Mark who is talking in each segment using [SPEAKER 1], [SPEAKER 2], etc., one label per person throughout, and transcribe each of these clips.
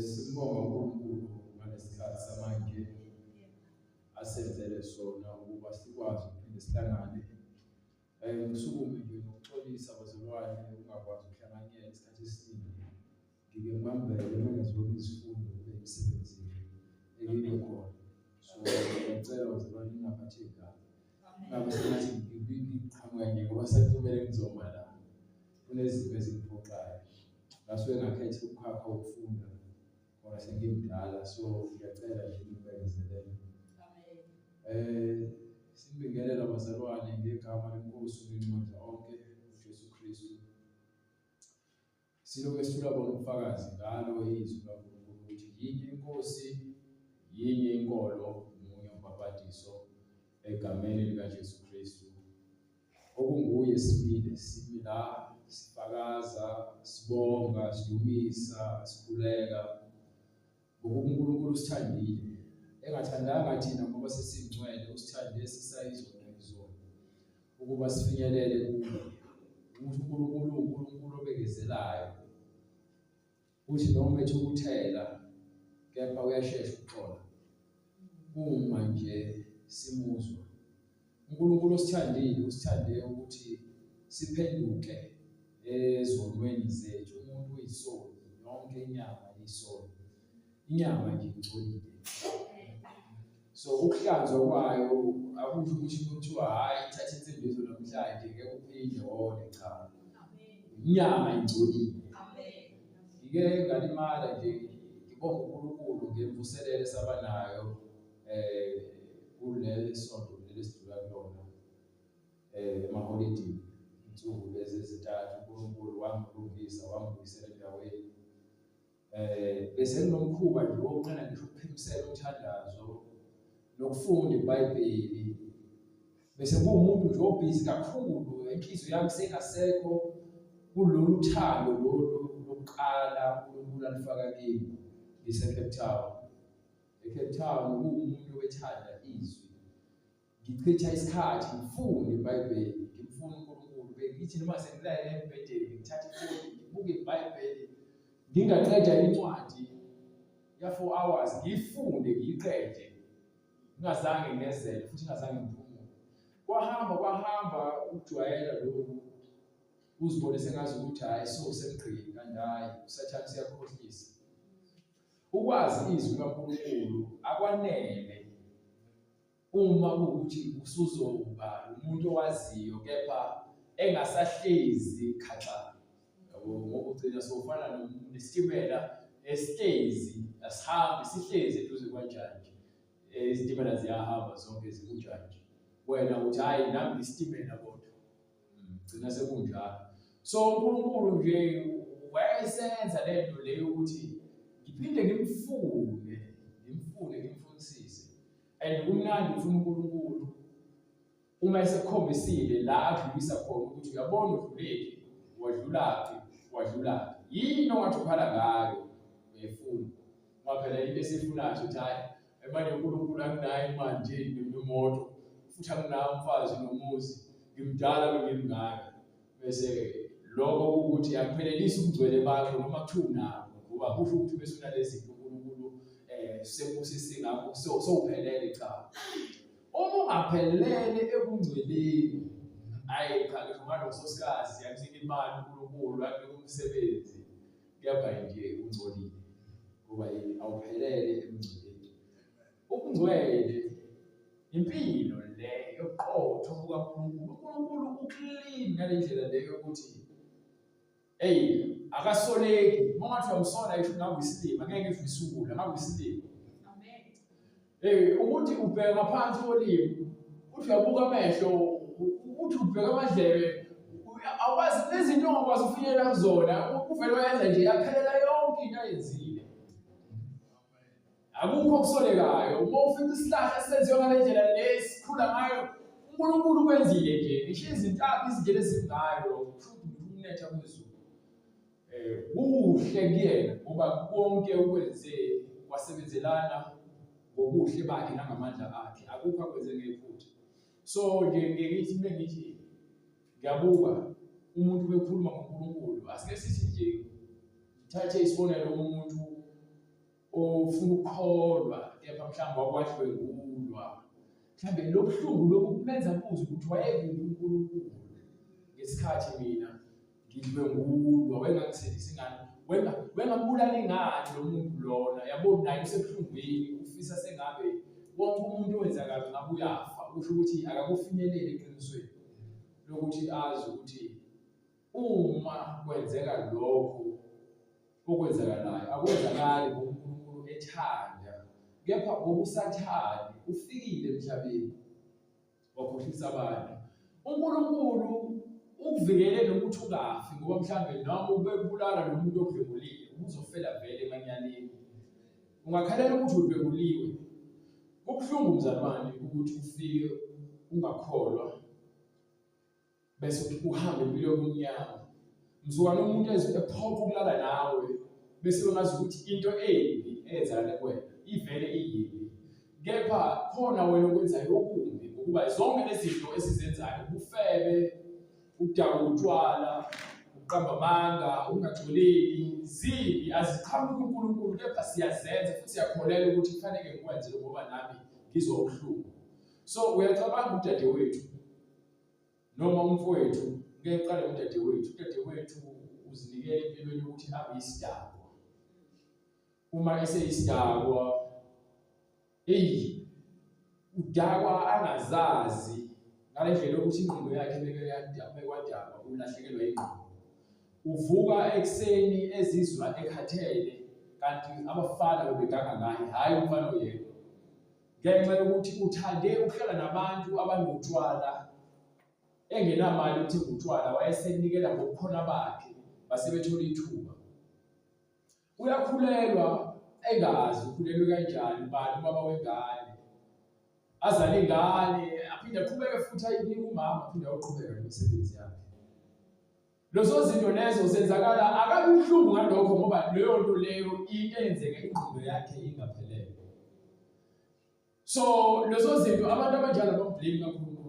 [SPEAKER 1] Sibonga uNkulunkulu ngalesikhathi samanje asenzele sona ukuba sikwazi ukuphinde sihlangane. Ngisukume nje nokuxolisa abazalwane ungakwazi ukuhlanganyela isikhathi esiningi. Ngike ngibambele ngezinye izifundo emsebenzini engike khona. So ngicela abazalwane ningaphatheki kabi. Ngabe sengathi ngiqhamuka nje ngoba sekumele ngizoma la. Kunezinto ezingiphoqayo. Ngasuke ngakhetha ukukhapha ukufunda ngoba sengimdala, so ngiyacela nje nibekezelele. Sibingelela abazalwane ngegama leNkosi uNkulunkulu onke uJesu Kristu. Siloke sithula bona ubufakazi ngalo izwi kaNkulunkulu ukuthi yinye iNkosi, yinye inkolo, umunye umbhapatiso egameni likaJesu Kristu. Okunguye simi la sifakaza, sibonga, sidumisa, sikhuleka ngoba uNkulunkulu usithandile. Engathandanga thina ngoba sesingcwele, usithande sisayizona izona ukuba sifinyelele kuye. uNkulunkulu obekezelayo. Uthi noma ethukuthela kepha uyashesha ukuxola uma nje simuzwa. uNkulunkulu usithande ukuthi siphenduke ezonweni zethu. Umuntu uyisoni, yonke inyama iyisoni. Inyama nje ingcolile. So ukuhlanzwa kwayo akusho ukuthi kuthiwa hayi thatha insindiso namhlanje ngeke uphinde wone, cha. Inyama ingcolile. Ngike ngalimala nje ngibonga uNkulunkulu ngemvuselelo sabanayo kuleli sonto lesidlula kulona emaholidini. Insuku lezi ezintathu uNkulunkulu wangilungisa, wangibuyisela endaweni. Bese nginomkhuba nje wokuqala ngisho ukuphimisela umthandazo nokufunda iBhayibheli. Bese kuwumuntu nje obhizi kakhulu, inhliziyo yami sengasekho kulolu thando lokuqala uNkulunkulu alifaka kimi ngiseCape Town. ECape Town kuwumuntu owethanda izwi. Ngichitha isikhathi ngifunde iBhayibheli, ngimfuna uNkulunkulu. Bengithi noma sengilala embhedeni ngithatha ifoni ngibuke iBhayibheli, ngingaqeda incwadi ya 4 hours ngifunde ngiyiqede. Ngingazange ngezele futhi ngingazange ngiphumule. Kwahamba ukujwayela lokhu, uzibone sengazi ukuthi hayi sengigqili kanti hayi usathane siyakhohlisa. Ukwazi izwi kaNkulunkulu akwanele uma kuwukuthi usuzoba umuntu owaziyo kepha engasahlezi khaxa. Ngoba ugcina sofana nesitimela esihlezi asihambi sihlezi eduze kwaNjanje. Izitimela ziyahamba zonke zikunjanje. Wena uthi hayi nami isitimela kodwa. Gcina sekunjalo. So uNkulunkulu nje wayesenza lento leyo ukuthi ngiphinde ngimfundisise. And kumnandi ufuna uNkulunkulu uma esekhombisile la adlulisa khona ukuthi uyabona udluleki, wadlulaphi. Yini ongathi ukhala ngayo uyefuna. Ngoba phela into esifunayo ukuthi hayi manje uNkulunkulu anginayo imali nje nemoto, futhi anginayo umfazi nomuzi, ngimdala bengimngaka. Bese lokho ukuthi akuphelelisi ubungcwele bakho noma kuthiwa unabo, ngoba kusho ukuthi bese unalezi zinto uNkulunkulu sebusisi ngakho sowuphelele, cha. Uma ungaphelele ebungcweleni, hayi cha ngisho ngalososikazi yakunika imali uNkulunkulu akunika umsebenzi, kepha nje ungcolile ngoba awuphelele ebungcweleni. Ubungcwele impilo le yoqotho kukaNkulunkulu. uNkulunkulu uclean ngalendlela leyo ukuthi akasoleki. Uma ngathi uyamsola isho ngabe isilima, ngeke ngisho isungula ngabe isilima. Ukuthi ubheka ngaphansi kolimi, uthi uyabuka amehlo, uthi ubheka amadlebe, awazi nezinto ongakwazi ukufinyelela kuzona, uvele wayenza nje yaphelela yonke into ayenzile. Akukho okusolekayo. Uma ufika isihlahla senziwe ngale ndlela lesikhula ngayo, uNkulunkulu kwenzile nje. Ngisho izindlela ezingayo ukunetha kwezulu. Kuhle kuyena ngoba konke ukwenze wasebenzelana ngobuhle bakhe nangamandla akhe. Akukho akwenze ngephutha. So nje ngithi bengithi ngiyabuka umuntu bekhuluma ngoNkulunkulu, asike sithi nje ngithathe isibonelo umuntu ofuna ukukholwa kepha mhlawumbe wakwahlwengulwa, mhlawumbe lobuhlungu lobu kumenza buze ukuthi wayekuphi uNkulunkulu ngesikhathi mina ngidlwengulwa, wengangisindisa ingane, wengambulala ingane lo muntu lona, yabona naye usebuhlungwini, ufisa sengabe wonke umuntu owenza kabi ngabe uyafa, kusho ukuthi akakufinyeleli eqinisweni lokuthi azi ukuthi uma kwenzeka lokho okwenzakalayo akwenzakali ngoNkulunkulu ethanda, kepha ngokusathani ufikile emhlabeni wakhohlisa abantu. uNkulunkulu ukuvikele nokuthi ungafi, ngoba mhlawumbe noma ubebulala lo muntu odlwengulile uzofela vele emanyaleni, ungakhalela ukuthi udlwenguliwe. Kubuhlungu mzalwane ukuthi ufike ungakholwa bese uhambe impilo yobumnyama, mzukwana umuntu ephoqa ukulala nawe bese ungazi ukuthi into embi eyenzakala kuwena ivele iyini, kepha khona wena okwenzayo okumbi, ngokuba zonke lezi zinto esizenzayo, ubufebe, ukudaka utshwala, uqamba amanga, ungagcoleli, zibi, aziqhamuki kuNkulunkulu, kepha siyazenza futhi siyakholelwa ukuthi kufanele ngikwenze ngoba nami ngizwa ubuhlungu. So uyacabanga udadewethu noma umfowethu, ngeke uqale udadewethu. Udadewethu uzinikele empilweni ukuthi abe isidakwa. Uma eseyisidakwa, udakwa angazazi ngale ndlela yokuthi ingqondo yakhe bekwadakwa, ulahlekelwa ingqondo. Uvuka ekuseni ezizwa ekhathele, kanti abafana bebeganga ngaye, hhayi umfana oyedwa, ngenxa yokuthi uthande ukuhlala nabantu abanotshwala, engenamali yokuthenga utshwala, wayesenikela ngobukhona bakhe, basebethola ithuba. Uyakhulelwa engazi ukhulelwe kanjani, ubani ubaba wengane, azale ingane, aphinde aqhubeke futhi ayinike umama, aphinde ayoqhubeka nemisebenzi yakhe. Lezo zinto lezo zenzakala, akabi buhlungu ngalokho ngoba leyo nto leyo into eyenzeke ingqondo yakhe ingaphelele. So lezo zinto abantu abanjalo bamblame kakhulu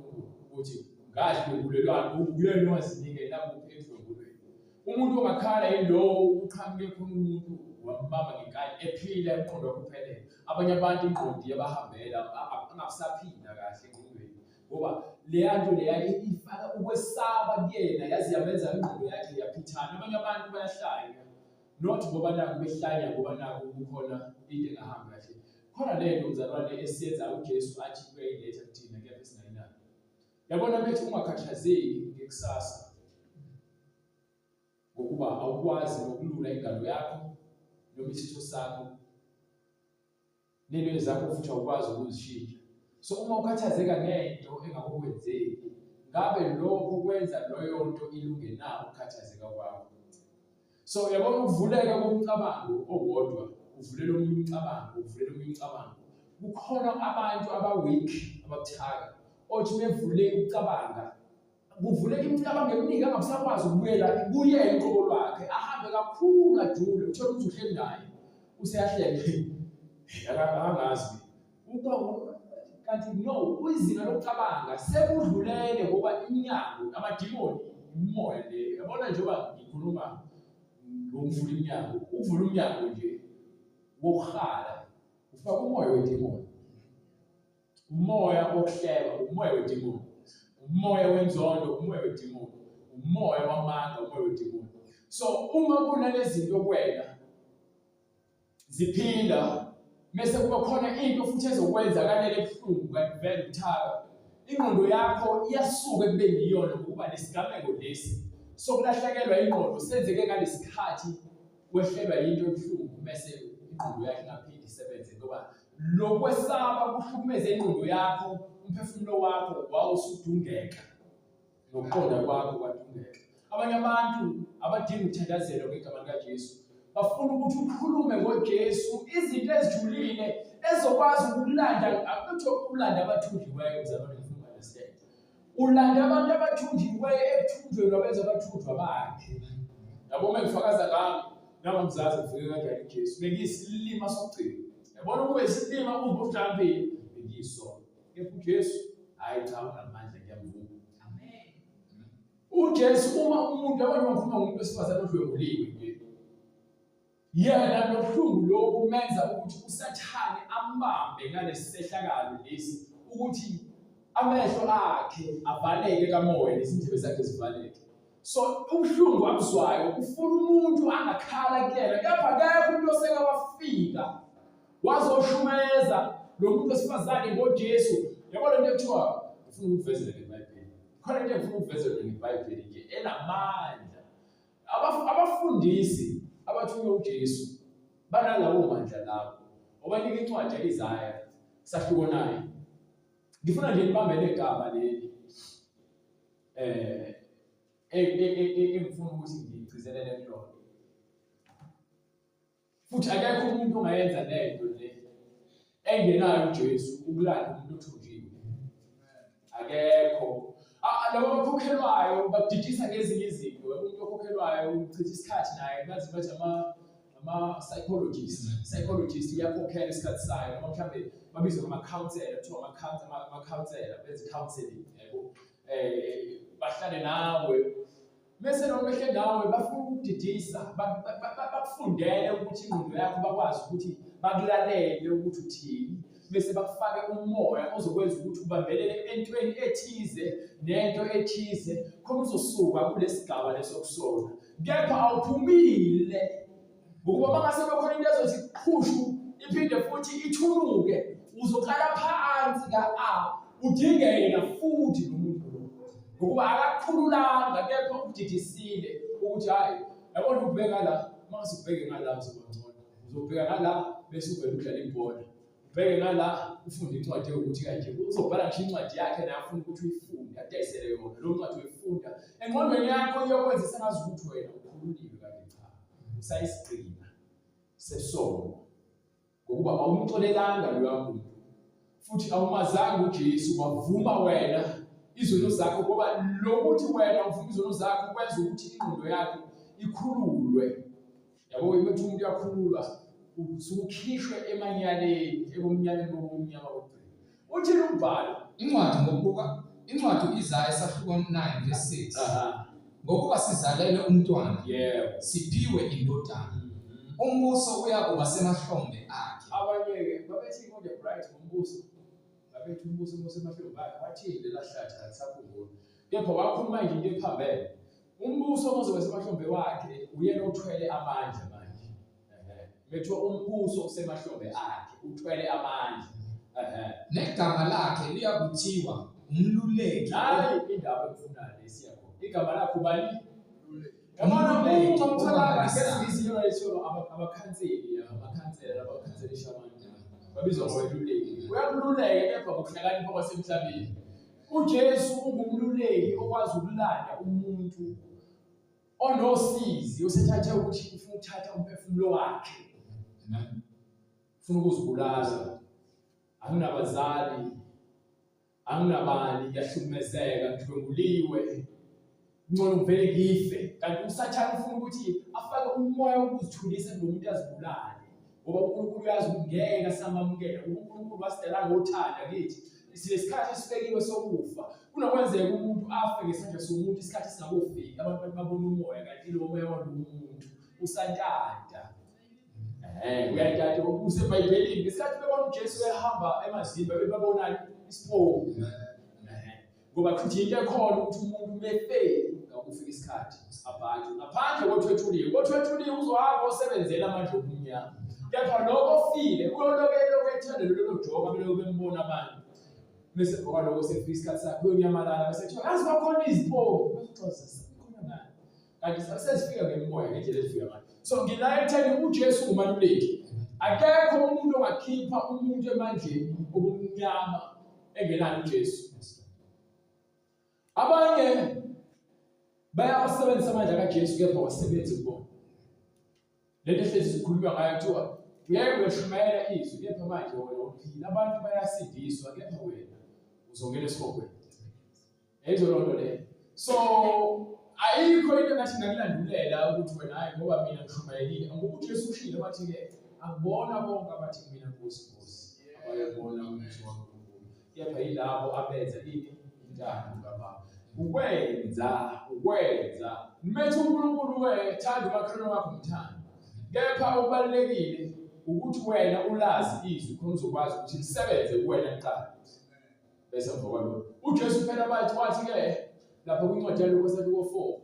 [SPEAKER 1] ukuthi ngahlwengulelwana, uyena owazinikela kuphi edlwengulweni. Umuntu ongakhala yilowo uqhamuke khona umuntu wambamba ngenkani ephila emqondo wakhe uphelele. Abanye abantu ingqondo iyabahambela, angasaphinda kahle engqondweni, ngoba leya nto leya ifaka ukwesaba kuyena, yazi yamenza ingqondo yakhe yaphithana. Abanye abantu bayahlanya, not ngoba naku behlanya ngoba naku kukhona into engahambi kahle. Khona lento mzalwane esiyenza uJesu athi kuyayiletha kuthina, kepha singayinaki. Yabona bethi ungakhathazeki ngekusasa ngokuba awukwazi nokulula ingalo yakho noma isitho sakho, nento zakho futhi awukwazi ukuzishintsha. So uma ukhathazeka ngento engakukwenzeki, ngabe lokho kwenza leyo nto ilunge na ukukhathazeka kwakho. So yabona ukuvuleka komcabango owodwa uvulela omunye umcabango, uvulela omunye umcabango. Kukhona abantu aba-weak, ababuthaka, othi bevule ukucabanga, kuvuleka imicabango eminingi angabusakwazi ukubuyela uqobo lwakhe, ahambe kakhulu ajule, uthole ukuthi uhleli naye useyahlele akangazi. Kanti no, izinga lokucabanga sekudlulele ngoba iminyango, amadimoni, umoya le. Yabona njengoba ngikhuluma ngokuvula iminyango, uvula umnyango nje wokuhala, ufaka umoya wedimoni, umoya wokuhleba, umoya wedimoni, umoya wenzondo, umoya wedimoni, umoya wamanga, umoya wedimoni. So uma kunalezi zinto kuwena ziphinda, mase kuba khona into futhi ezokwenzakalele ebuhlungu, kanti vele buthaka, ingqondo yakho iyasuka ekubeni yiyona ngokuba nesigameko lesi sokulahlekelwa ingqondo senzeke ngalesikhathi wehlelwa yinto ebuhlungu, mase ingqondo yakho ingaphindi isebenze, ngoba lokwesaba kuhlukumeze ingqondo yakho, umphefumulo wakho wawusudungeka, nokuqonda kwakho kwadungeka. Abanye abantu abadinga ukuthandazelwa kwegama likaJesu bafuna ukuthi ukhulume ngoJesu, izinto ezijulile ezokwazi ukulanda, akutho ukulanda abathunjiweyo mzalwane, ngifuna understand. Ulanda abantu abathunjiweyo ekuthunjweni abenza abathunjwa bakhe. Yabo uma ngifakaza ngami, noma mzazi ufike kanjani uJesu, bengiyisilima sokugcina. Yabona ukube isilima uzobudlambile, bengiyisona. Kepha uJesu hayi cha, unamandla, ngiyamvuka. Amen. uJesu uma umuntu abanye bakhuluma ngomuntu wesifazane odlwenguliwe nje, yena lobuhlungu lobu menza ukuthi uSathane ambambe ngalesi sehlakalo lesi ukuthi amehlo akhe avaleke kamoya nezindlebe zakhe zivaleke. So ubuhlungu abuzwayo ufuna umuntu angakhala kuyena, kepha akekho umuntu oseke wafika wazoshumeza lo muntu wesifazane ngoJesu. Yabona into ekuthiwa ufuna ukuvezela ngeBhayibheli. Khona into engifuna ukuvezela ngeBhayibheli nje enamandla. Abafundisi abathunywe uJesu banalawo mandla lawo. Obanika incwadi yaIsaya sahluko 9. Ngifuna nje ngibambele igama leli engifuna ukuthi ngigcizelele kulona. Futhi akekho umuntu ongayenza lento le engenayo uJesu ukulanda umuntu othunjiwe. Akekho. Labo bakhokhelwayo bakudidisa ngezinye izinto. Umuntu okhokhelwayo uchitha isikhathi naye bazi bathi psychologist uyakhokhela isikhathi sayo, noma mhlambe babizwa ama-counselor, kuthiwa ama-counselor benza counseling, yabo. Bahlale nawe bese noma behle nawe bafuna ukudidisa, bakufundele ukuthi ingqondo yakho bakwazi ukuthi bakulalele ukuthi uthini, bese bakufake umoya ozokwenza ukuthi ubambelele entweni ethize nento ethize khona uzosuka kulesigaba lesokusona. Kepha awuphumile ngokuba mangase bekhona into ezothi qhushu iphinde futhi ithunuke, uzoqala phansi udinge yena futhi nomuntu lo ngokuba akakukhululanga, kepha ukudidisile ukuthi hayi yabona ukubheka la, mangase ubheke ngala uzobangcono, uzobheka ngala bese uvela udlala ibhola, ubheke ngala ufunde incwadi ukuthi kanje uzobhala ngisho incwadi yakhe naye afuna ukuthi uyifunde adayisele yona lo ncwadi uyifunda engqondweni yakho iyokwenza sengazi ukuthi wena ukhululiwe kanti cha usayisigcina sesono ngokuba awumxolelanga loya muntu futhi awumazanga uJesu wavuma wena izono zakho, ngoba lokuthi wena uvuma izono zakho kwenza ukuthi ingqondo yakho ikhululwe. Yabo imethu umuntu yakhululwa usukhishwe emanyaleni ebomnyameni bobumnyama bokugcina. Uthini umbhalo
[SPEAKER 2] incwadi uIsaya sahluko 9 verse 6. Ngokuba sizalele umntwana, siphiwe indodana, umbuso uyakuba semahlombe akhe.
[SPEAKER 1] Abanye babethi ngo the bright umbuso, babethi umbuso semahlombe akhe, bathini lahlathi alisakhumbula. Kepha wakhuluma nje into ephambene, umbuso ozobe semahlombe wakhe uyena othwele amandla manje. Bethiwa umbuso usemahlombe akhe uthwele amandla.
[SPEAKER 2] Negama lakhe liyakuthiwa umluleki.
[SPEAKER 1] Hayi indaba ekufunayo lesiya khona. Igama lakho bani? Yabona umuntu omthakayo ngezinto lesho abakhanseli, abakhanselisha abantu. Babizwa ngobeluleki. Uyakululeka kepha ngokuhlakanipha kwasemhlabeni. uJesu ungumluleki okwazi ukulanda umuntu onosizi osethathe ukuthi ufuna ukuthatha umphefumulo wakhe. Ufuna ukuzibulala. Anginabazali, anginabani, ngiyahlukumezeka, ngidlwenguliwe, ngcono ngivele ngife. Kanti uSathane ufuna ukuthi afake umoya wokuzithulisa lo muntu azibulale, ngoba uNkulunkulu uyazi ngeke asamamukela. uNkulunkulu wasidala ngothanda kithi, silesikhathi esibekiwe sokufa. Kunokwenzeka umuntu afe ngesandla somuntu isikhathi singakofiki, abantu babona umoya, kanti lo moya walomuntu usantanta. Uyathatha useBhayibhelini ngesikhathi bebona uJesu ehamba emazimba bebabona isipoki. Ngoba futhi into ekhona ukuthi umuntu befeli ngakufika isikhathi abantu ngaphandle kothwethuliwe uzohamba osebenzela amandla obumnyama. Kepha lokho ofile uloloke ethanda lelo joka beloko bembona abantu. Bese ngoba lokho sefika isikhathi sakhe uyonyamalala bese kuthiwa yazi bakhona izipoki. Bese khona ngani? Kanti sesifika ngemoya ngendlela efika ngayo. So ngilayetheni uJesu umaluleki. Akekho umuntu ongakhipha umuntu emandleni obumnyama engenalo uJesu. Abanye bayawasebenzisa amandla kaJesu kepha wasebenzi kubona. Lento ehlezi sikhuluma ngayo kuthiwa uyeke weshumayela izwi kepha manje wena uphila. Abantu bayasindiswa kepha wena uzongena esikhokweni. Eyizo lonto le. So ayikho into ngathi ngakulandulela ukuthi wena hayi ngoba mina ngishumayelile. Ngokuthi Jesu ushilo wathi ke akubona bonke abathi mina Nkosi Nkosi abayebona umuthi waNkulunkulu. Kepha yilabo abenza ini intando kaBaba. Ukwenza. Nimethe uNkulunkulu thanda umakhelwane wakho umthanda. Kepha okubalulekile ukuthi wena ulazi izwi khona uzokwazi ukuthi lisebenze kuwena kuqala. Bese emva kwalokho uJesu phela bathi wathi-ke lapha kwincwadi yaLuka 4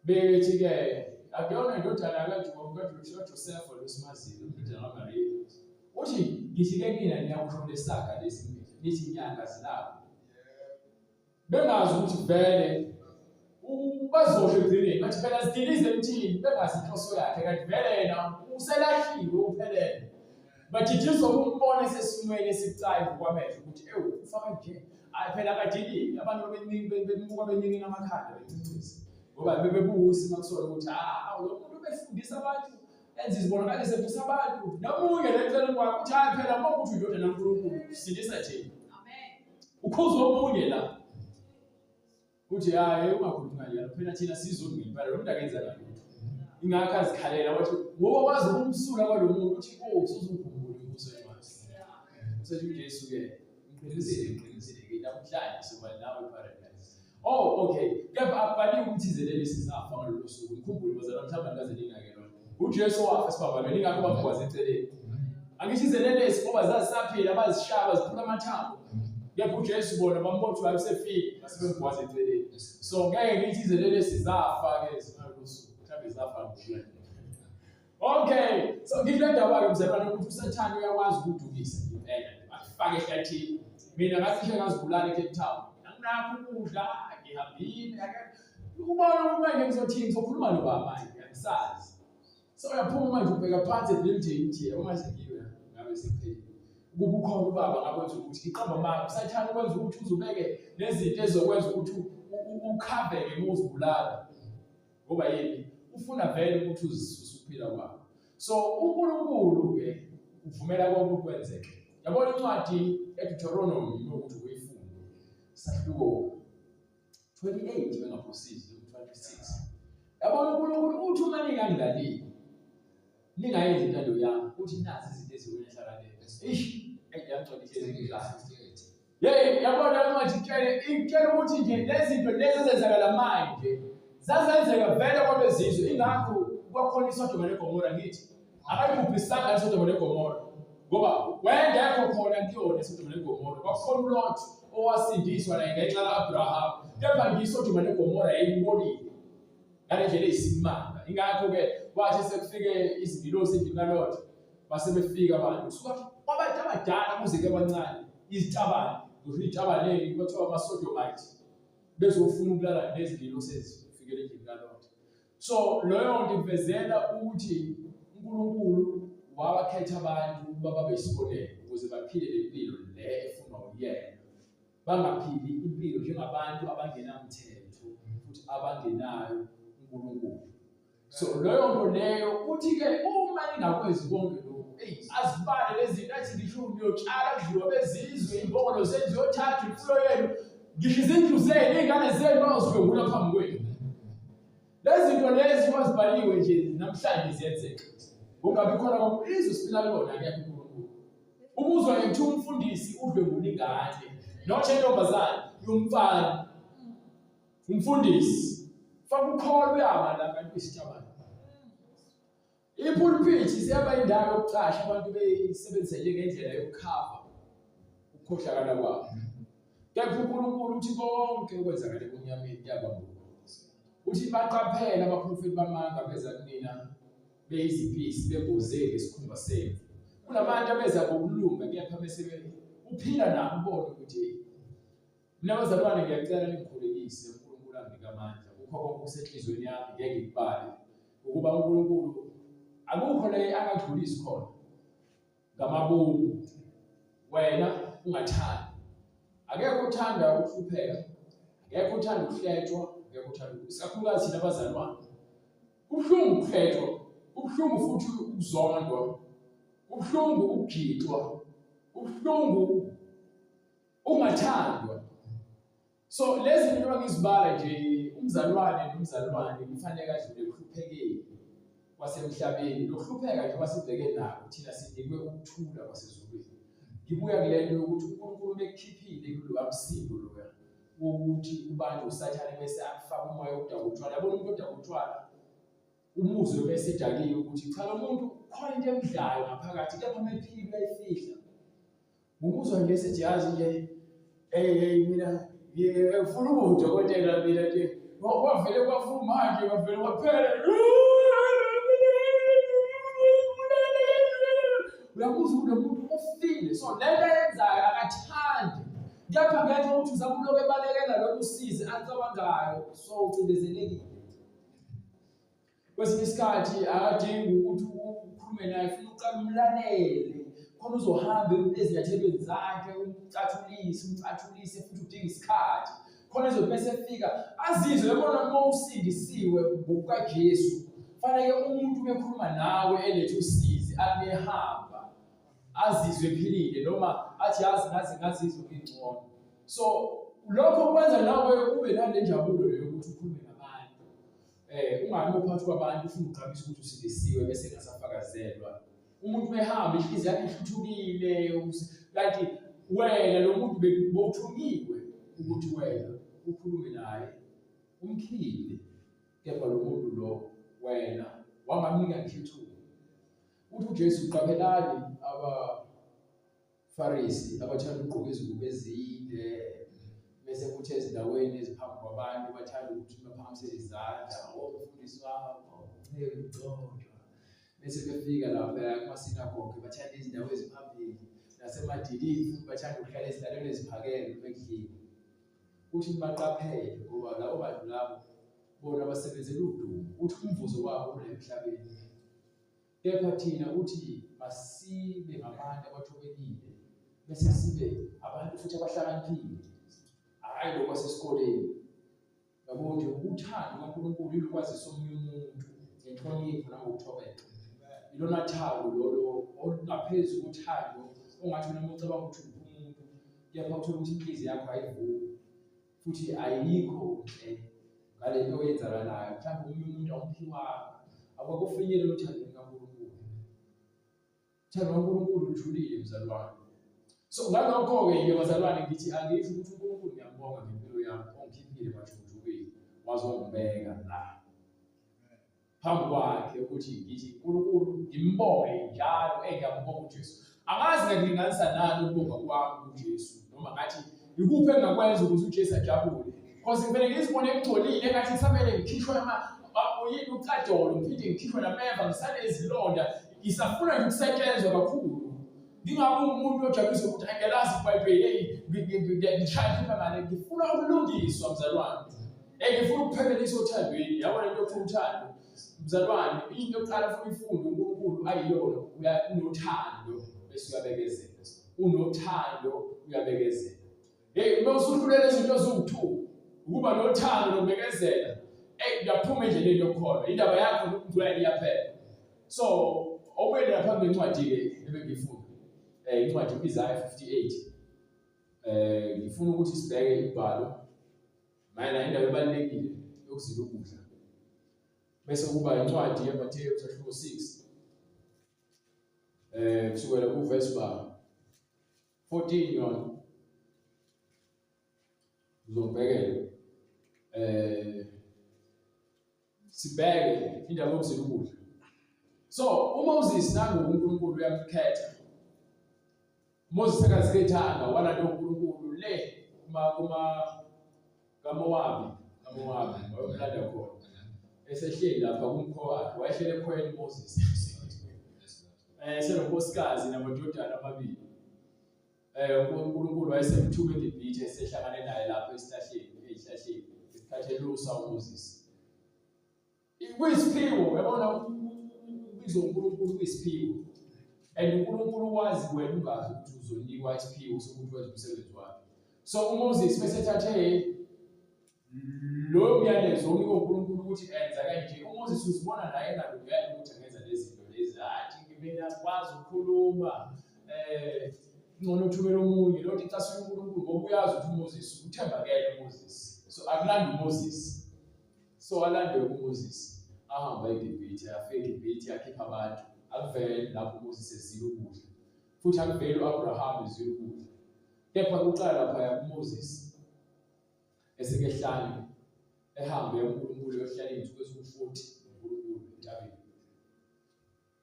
[SPEAKER 1] bethi-ke akuyona indodana kaJosefa losimazile indodana kaMariya. Uthi ngithi-ke kina niyakusho lesaga lesi nithi inyanga zilapho. Bengazi ukuthi vele bazosho ekugcineni bathi phela sidilize emthini bengazi inhloso yakhe kanti vele yena uselahliwe uphelele. Bajijiswa ukumbona esesimweni esibucayi ngokwamehlo ukuthi ufaka nje phela kadilile abantu bemuka beningi namakhanda bencicisa ngoba bebebuka isimo kusona ukuthi lo muntu befundisa abantu enza izibonakaliso efundisa abantu nomunye leceleni kwakhe ukuthi phela uma ukuthi indodana kaNkulunkulu sindisa thina. Amen. Ukhuzo omunye la uthi ungakhuluma njalo phela thina sizoni ngempela lo muntu akenza lutho. Ingakho azikhalela wathi ngoba wazi ukumsula kwalomuntu uthi usuzukhumbula imbuso yemasi. Usethi uJesu-ke ngiqinisile namhlanje soba nawe eparadise. Okay. Kepha akubaliwe ukuthi izelele sizafa ngalolu suku. Ngikhumbule bazalwane mhlawumbe nikaze ningake lona. uJesu wafa sibabalo ningakho bamgwaza eceleni. Angisho izelelesi ngoba zazisaphila bazishaya baziphula amathambo. Kepha uJesu bona bambona ukuthi wayesefile basebemgwaza eceleni. So ngeke ngithi izelelesi zafa-ke ngalolu suku. Mhlawumbe zafa ngokuhlala. Okay. So ngile ndaba-ke mzalwane ukuthi uSathane uyakwazi ukudukisa impela. Afake ehlathini. Mina ngathi ngazibulala eCape Town. Anginakho ukudla, ngihambile. Ubona uma ngizothini ngizokhuluma noba manje angisazi. So uyaphuma manje ubheka phansi ebuilding nje uma sengiwe ngabe sekupheli. Ukuba ukhona ubaba ngakwenza ukuthi iqamba manje uSathane ukwenza ukuthi uzubeke nezinto ezokwenza ukuthi ukhaveke uma uzibulala. Ngoba yini? Ufuna vele ukuthi uzisuse ukuphila kwakho. So uNkulunkulu-ke uvumela konke ukwenzeke. Yabona incwadi eDeuteronomy ukuthi uyifunde. Isahluko 28 bengaphosisi 26. Yabona uNkulunkulu uthi uma ningangilaleli ningayenzi intando yami uthi nazi izinto eziwenzakalele. Yangigcwalise ezingidlayo. Yabona incwadi itshela ukuthi nje lezi zinto lezi ezenzakala manje zazenzeka vele kwabezizwe ingakho kwakhona iSodoma neGomora ngithi akayibhubhisanga iSodoma neGomora ngoba wayengekho khona kuyona iSodoma neGomora kwakhona uLot owasindiswa naye ngenxa kaAbraham kepha ngiyiSodoma neGomora yayibonile ngale ndlela eyisimanga ingakho-ke kwathi sekufike izingilosi endlini kaLot base befika abantu kusuka kwabantu abadala kuze abancane izitabane ngisho izitabane kuthiwa amaSodomite bezofuna ukulala nezingilosi ezifikele endlini kaLot. So loyo nto ivezela ukuthi uNkulunkulu wabakhetha abantu ukuba babe yisibonelo ukuze baphile lempilo le efunwa uyena. Bangaphili impilo njengabantu abangenamthetho futhi abangenayo uNkulunkulu. So loyo nto leyo uthi-ke uma ningakwenzi konke lokhu azibale lezi zinto athi ngisho niyotshala kudliwa bezizwe imbongolo zenu ziyothathwa imfuyo yenu ngisho izindlu zenu iy'ngane zenu bazozidlwengula phambi kwenu. Lezi zinto lezi wazibhaliwe nje namhlanje ziyenzeka. Kungabi khona kakhulu izwe siphila lona ngeke uNkulunkulu. Ubuzwa ngithi umfundisi udlwengula ingane notshe intombazane yomfana. Umfundisi faka ukholo uyama la kanti kwisithabane. Ipulpit siyaba indawo yokuqasha abantu beyisebenzise njengendlela yokukhava ukukhohlakala kwabo. Kepha uNkulunkulu uthi konke okwenzakala ebunyameni kuyabambula. Uthi baqaphela abaprofeti bamanga beza kunina beyizipisi bebozeke isikhumba senu. Kunabantu abeza ngokulunga kepha bese uphila nabo ubone ukuthi mina bazalwane ngiyacela ningikhulekise uNkulunkulu anginika amandla. Kukho konke kusenhlizweni yami ngeke ngikubale ukuba uNkulunkulu akukho le akadlulisi khona ngamabomu wena ungathandi. Akekho uthanda ukuhlupheka, akekho uthanda ukuhletshwa, akekho uthanda isikakhulukazi thina abazalwane. Kubuhlungu ukuhletshwa, kubuhlungu futhi ukuzondwa, kubuhlungu ukugixwa, kubuhlungu ungathandwa. So lezi zinto ngizibala nje umzalwane nomzalwane kufanele adlule ukuhluphekeni kwasemhlabeni nokuhlupheka nje wasibheke nako thina sinikwe ukuthula kwasezulwini. Ngibuya kule nto yokuthi uNkulunkulu bekukhiphile kulo msindo loya wokuthi ubantu uSathane bese afaka umoya wokudakwa utshwala. Yabona umuntu odakwa utshwala umuzwe bese edakiwe ukuthi cha lo muntu khona into emdlayo ngaphakathi kepha mayiphila uyayifihla. Ngumuzwa nje sethi yazi nje mina ngifuna udokotela mina nje kwavele kwafuma manje kwavele kwaphela. Uyakuzwa umuntu ufile so lento yenzayo akathandi. Kepha ngenxa ukuthi uzama uloku ebalekela lokho usize acabangayo so ucindezelekile. Kwesinye isikhathi akadingi ukuthi ukhulume naye, ufuna uqala umlalele khona uzohamba ezinyathelweni zakhe umcathulise futhi udinga isikhathi khona ezobe bese efika azizwe yabona uma usindisiwe ngokukaJesu. Fanele umuntu bekhuluma nawe elethe usizi abehamba azizwe ephilile noma athi yazi ngazizwe ngingcono. So lokho kwenza nawe ube nale njabulo leyo ukuthi ukhulume nabantu. Ungami uphathi kwabantu ufuna uqabisa ukuthi usindisiwe bese ngasafakazelwa. Umuntu behamba inhliziyo yakhe ihluthukile kanti wena lo muntu bowuthungiwe ukuthi wena ukhulume naye umkhile. Kepha lo muntu lo wena wangamnika ngithuko. Uthi uJesu uqaphelani abaFarisi abathanda ukugqoka izingubo ezinde bese kuthi ezindaweni eziphambi kwabantu bathanda ukuthi baphakamisele izandla umfundisi wabo ngicodwa. Bese befika lapha kumasinagoge bathanda izindawo eziphambili nasemadilini bathanda ukuhlala ezihlalweni eziphakeme bekudlile. Uthi baqaphele ngoba labo bantu labo bona basebenzela udumo. Uthi umvuzo wabo ule emhlabeni. Kepha thina uthi masibe ngabantu abathobekile bese sibe abantu futhi abahlakaniphile. Hayi lokho sesikoleni. Yabo nje uthando kaNkulunkulu ilokwazisa omunye umuntu ngenhlonipho nangokuthobeka. Ilona thando lolo olungaphezulu uthando ongathi noma ucabanga ukuthi umuntu kepha uthola ukuthi inhliziyo yakho ayivumi futhi ayikho ngale nto oyenzakalayo. Mhlawumbe omunye umuntu awuphiwanga abakufinyelela uthando kaNkulunkulu. Uthando kaNkulunkulu lujulile mzalwane. So ngalokho-ke bazalwane ngithi angisho ukuthi uNkulunkulu ngiyambonga ngempilo yami ongikhiphile emajukujukwini wazongibeka la phambi kwakhe ukuthi ngithi uNkulunkulu ngimbonge njalo ngiyambonga uJesu. Angazi ngilinganisa nani ukubonga kwami kuJesu noma ngathi ikuphi engakwenza ukuthi uJesu ajabule. Because ngivele ngizibone engcolile engathi kusamele ngikhishwe uyini ucadolo ngiphinde ngikhishwe nameva ngisale izilonda ngisafuna nje ukusetshenzwa kakhulu. Ngingabe umuntu ojabulisa ukuthi angelazi iBhayibheli ngishaya ngale ngifuna ukulungiswa mzalwane. Ngifuna ukuphelelisa othandweni. Yabona into yokuthi uthando mzalwane into yokuqala futhi ifunde uNkulunkulu ayiyona unothando bese uyabekezela. Unothando uyabekezela. Uma usuhlulele izinto eziwu2 ukuba nothando nokubekezela uyaphuma endleleni yokukholwa. Indaba yakho nokugcwele iyaphela. So obuyele lapha kwencwadi-ke ebengifuna incwadi Isaiah 58. Ngifuna ukuthi sibheke ibhalo mayelana indaba ebalulekile yokuzila ukudla. Bese kuba incwadi yaMateyu 6 kusukela kuverse 14 yona uzobhekela sibheke indaba yokuzila ukudla. So uMoses nangu uNkulunkulu uyamkhetha. Moses akazikethanga wala uNkulunkulu le kaMowabi wayomlanda khona. Esehleli lapha kumkhowakhe wayehlele khona uMoses. Senonkosikazi namadodana amabili. uNkulunkulu wayesemthume ngebhithi esehlangane naye lapho esihlahleni isikhathi elusa uMoses. Kuyisiphiwo yabona ubizo uNkulunkulu kuyisiphiwo. And uNkulunkulu wazi wena ungazi ukuthi uzonikwa isiphiwo sokuthi wenze umsebenzi wakhe. So uMoses besethathe lo myalezo onikwe uNkulunkulu ukuthi enza kanje. uMoses uzibona naye engalungele ukuthi angenza lezi zinto lezi. Athi ngibena kwazi ukukhuluma ngcono uthumela omunye lo ukuthi xa uNkulunkulu ngoba uyazi ukuthi uMoses uthembakele uMoses. So akulanda uMoses. So alande uMoses ahamba eGibhithe afika eGibhithe akhipha abantu. Akuvele lapho uMoses ezila ukudla. Futhi akuvele uAbraham ezila ukudla. Kepha kuqala lapha uMoses esekehlanye ehambe uNkulunkulu ehlala izinsuku eziwu40 uNkulunkulu entabeni.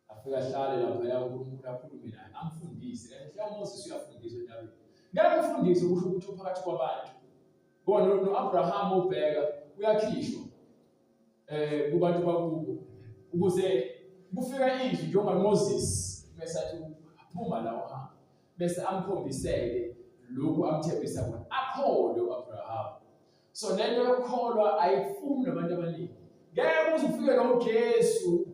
[SPEAKER 1] Afika ahlale lapha uNkulunkulu akhulume naye, amfundise. Kanti uMoses uyafundiswa entabeni. Ngeke ufundise kusho ukuthi uphakathi kwabantu. Ngoba no-Abraham ubheka uyakhishwa kubantu bakubo ukuze kufika izwi njengoMoses bese athi aphuma la uhamba bese amkhombisele lokhu amthembisa khona akholwe uAbraham. So lento yokukholwa ayifuni nabantu abaningi. Ngeke uze ufike lo Jesu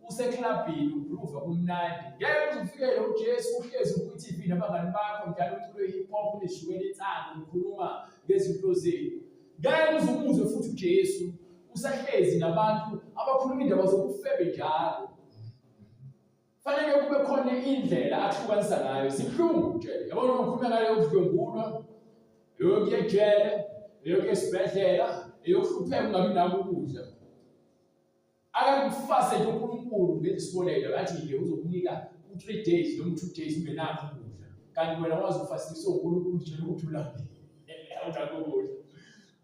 [SPEAKER 1] useklabhini uprova kumnandi. Ngeke uze ufike lo Jesu uhlezi ku-TV nabangani bakho njalo uculo hip hop uneshukela etsanga ukhuluma ngezinto zenu. Ngeke uze umuzwe futhi uJesu usahlezi nabantu abakhuluma indaba zokufebe njalo. Fanele kube khona indlela ahlukanisa ngayo. Sibhlungu nje. Yabona ukukhuluma ngayo ukudlwengulwa, yokuya ejele, yokuya esibhedlela, yokuhlupheka ungabi nako ukudla. Akakufase nje uNkulunkulu ngesibonelo athi nje uzokunika u3 days noma 2 days ungenakho ukudla. Kanti wena wazi ufasisa uNkulunkulu nje ukuthi ulaphi. Awunakho ukudla.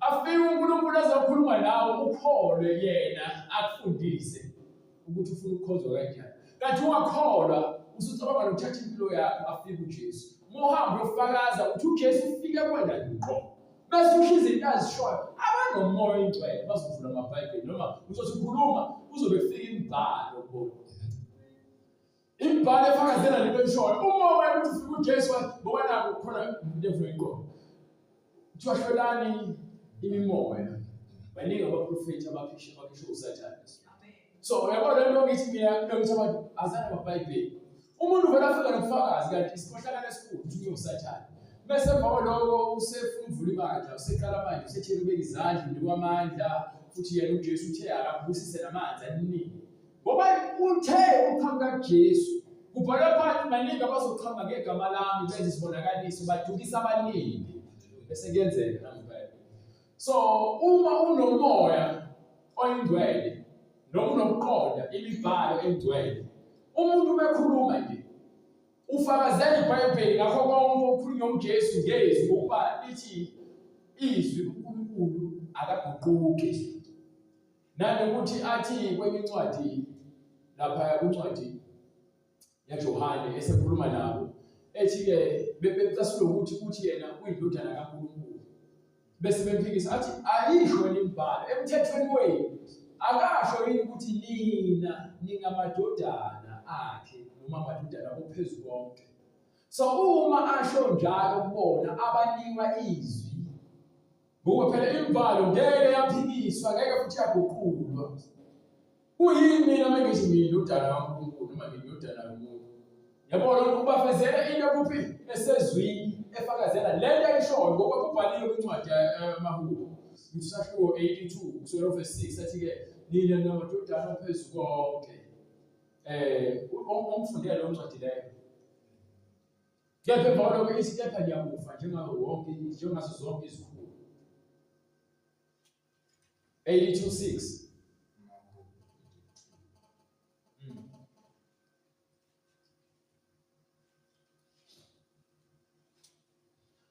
[SPEAKER 1] Afike uNkulunkulu azokhuluma nawe ukholwe yena akufundise ukuthi ufuna ukukhozwa kanjani. Kanti ungakholwa usucabanga nokuthatha impilo yakho afike uJesu. Uma uhamba uyofakaza ukuthi uJesu ufike kwenda ngqo. Bese ushiza izinto azishoyo. Abanomoya oyingcwele bazovula amaBhayibheli noma uzothi ukhuluma uzobe ufika imibhalo kodwa. Imibhalo efakazela lento eshoyo. Uma wena ufika uJesu ngoba nako khona into evula inqondo. Tshwashwelani imimoya. Baningi abaprofeti abakhisha uSathane. So yabona lento ngithi mina ngithi abantu azana amaBhayibheli. Umuntu uvela afika nokufakaza kanti isikhohlakala esikhulu ukuthi uSathane. Bese emva lokho usefuna ukuvula ibandla, useqala manje usethela ubeka izandla ndikwamandla futhi yena uJesu uthe akabusise namanzi aningi. Ngoba uthe uqhamuka kuJesu kubhalwa phansi maningi abazoqhamuka ngegama lami benze isibonakaliso badukisa abaningi. Bese kuyenzeka namhlanje. So uma unomoya oyingcwele noma unokuqonda imibhalo engcwele, umuntu bekhuluma nje ufakazela iBhayibheli ngakho konke okukhulunywa uJesu ngezwi ngokuba lithi izwi uNkulunkulu akaguquki. Nanokuthi athi kwemincwadi lapha kwincwadi yaJohane esekhuluma nabo ethi ke becasula ukuthi yena uyindodana kaNkulunkulu. Bese bemphikisa athi ayisho imibhalo emthethweni wenu akasho yini ukuthi nina ningamadodana akhe noma amadodana ophezulu konke. So uma asho njalo kubona abanikwa izwi ngoba phela imibhalo ngeke yaphikiswa ngeke futhi yaguqulwa. Uyini mina mangithi ngiyindodana kaNkulunkulu noma ngiyindodana yomuntu. Yabona ukubafezela into kuphi esezwini efakazela lento ayishoyo ngoba kubhaliwe kwincwadi yaMahubo. Isahluko 82 kusukela verse 6 athi ke nina namadodana ophezulu konke. Umfundele lo ncwadi leyo. Kepha emva lokho ithi kepha niyakufa njengazo zonke izikhulu. 82:6.